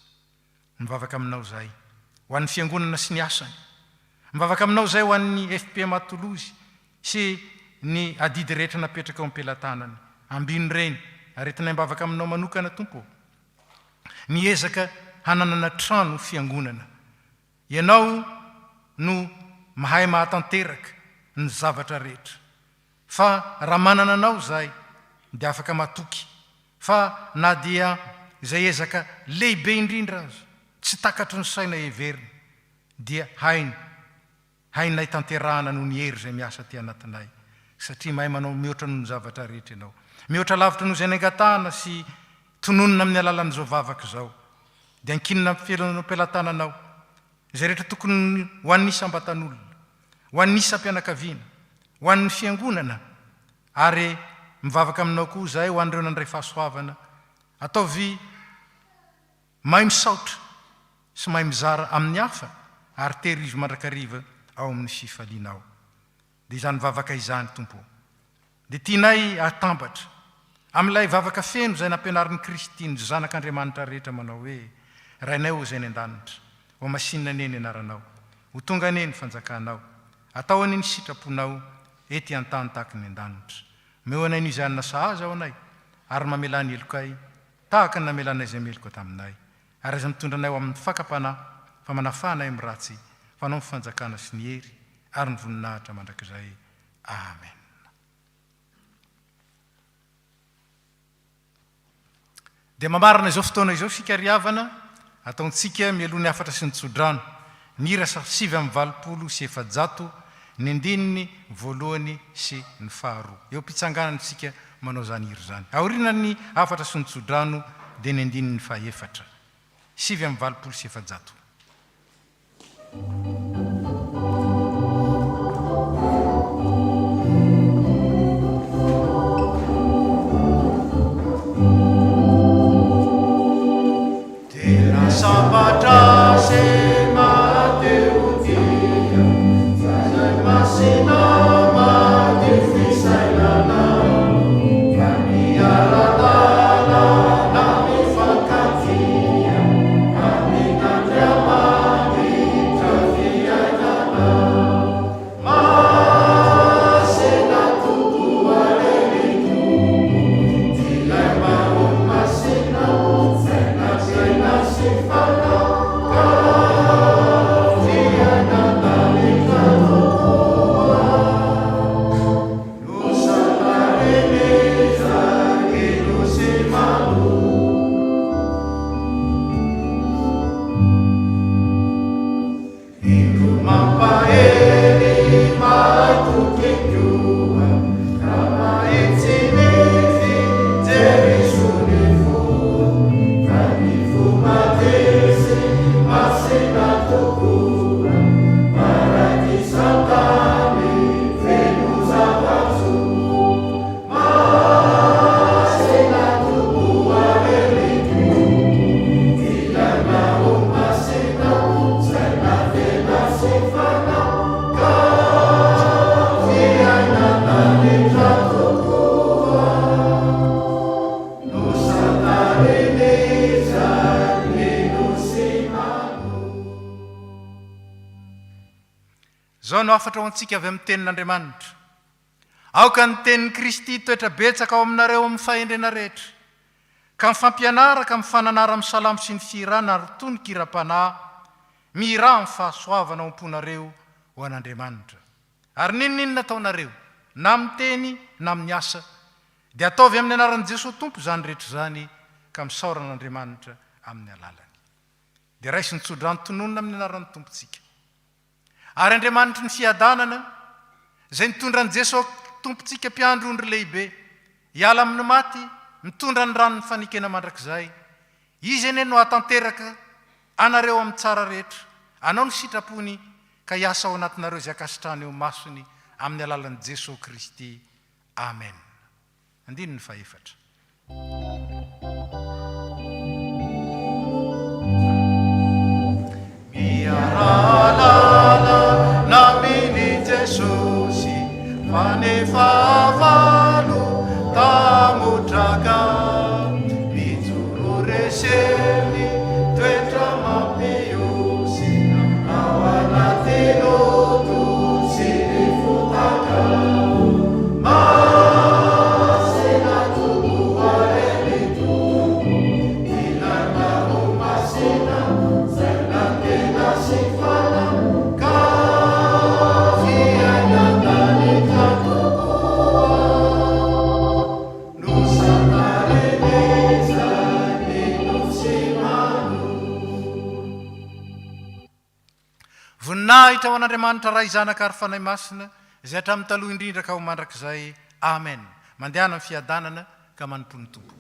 Mivavaka aminao zay ho an'ny fiangonana sy ny asany. Mivavaka aminao zay ho an'ny FPM Matolozy sy ny adidy rehetra napetraka ao am-pelatanany. Ambino reny aretinay mivavaka aminao manokana. Tompo, ny ezaka hananana trano fiangonana. Ianao no mahay mahatanteraka ny zavatra rehetra. Fa raha manana anao zay dia afaka matoky. Fa na dia zay ezaka lehibe indrindra azy tsy takatry ny saina heverina dia hainay tanterahana noho ny hery zay miasa ty anatinay. Satria mahay manao mihoatra noho ny zavatra rehetra ianao. Mihoatra lavitra noho zay nangatahana sy tononona amin'ny alalan'izao vavaka zao. Dia ankinina am-pelatananao zay rehetra tokony ho an'ny isam-batan'olona, ho an'ny isam-pianakaviana, ho an'ny fiangonana. Ary mivavaka aminao koa zay ho an'ireo nandray fahasoavana, ataovy mahay misaotra sy mahay mizara amin'ny hafa ary tehirizo mandrakariva ao amin'ny fifalianao. Dia izany vavaka izany, Tompo, dia tianay atambatra amin'ilay vavaka feno zay nampianarin'ny Kristy ny zanak'Andriamanitra rehetra manao hoe: rainay ho zay ny an-danitra, ho masinina neny anaranao, ho tonga neny fanjakanao, atao aniny sitraponao ety an-tany tahaka ny an-danitra. Mehoanay ny izanona sahaza ao anay ary mamelany elokay tahaka ny namelanay izay meloko taminay, ary aza mitondra anay ao amin'ny fakapanahy fa manafanay amin'ny ratsy, fanao ny fanjakana sy ny hery ary ny voninahitra mandrakizay. Amen. Dia mamarina izao fotoana izao fikariavana ataontsika mialoha ny afatra sy ny tsodrano ny hira 720 ny andininy voalohany sy ny faharoa. Eo mpitsanganana isika manao zany hira zany. Aoriana ny afatra sy ny tsodrano dia ny andininy fahaefatra 720. Sabata se Mateu dia, sai masina mati fisailana, kami aradana nami fakatia, kami kandra zao no afatra ho antsika avy amin'ny tenin'Andriamanitra. Aoka ny tenin'i Kristy toetra betsaka ao aminareo amin'ny fahendrena rehetra, ka mifampianaraka mifananara amin'ny salamo sy ny firana ary toy ny kiram-panahy, mira amin'ny fahasoavana ao am-ponareo ho an'Andriamanitra. Ary ninona nataonareo, na amin'ny teny na amin'ny asa, dia ataovy amin'ny anaran'i Jesosy Tompo zany rehetra zany, ka misaoran'Andriamanitra amin'ny alalany. Dia raisy ny tsodrano tononona amin'ny anaran'ny Tompontsika. Ary Andriamanitra ny fiadanana, izay nitondran'i Jesosy Tompontsika mpiandro-ondry lehibe, hiala amin'ny maty, mitondra ny ranony fanikena mandrakizay, izy ene no hatanteraka anareo amin'ny tsara rehetra, anao ny sitrapony, ka hiasa ao anatinareo izay akasitrahany eo masony amin'ny alalan'i Jesosy Kristy. Amen. Andino ny faefatra. Miaralala namini Jesosy, fanefa valo tamotraka, mijoro resely toetra mampiosina, ao anaty loto sy ny fotaka, masina tokoareny tompo, ilana ho masina zay natena sy fana, ka fiainandanika tokoa, no santareneza ny nosimano. Voninahitra ho an'Andriamanitra ray zanaka ary fanahy masina, izay hatramin'ny taloha indrindra ka ho mandrakizay. Amen. Mandehana amin'ny fiadanana ka manompo ny Tompo.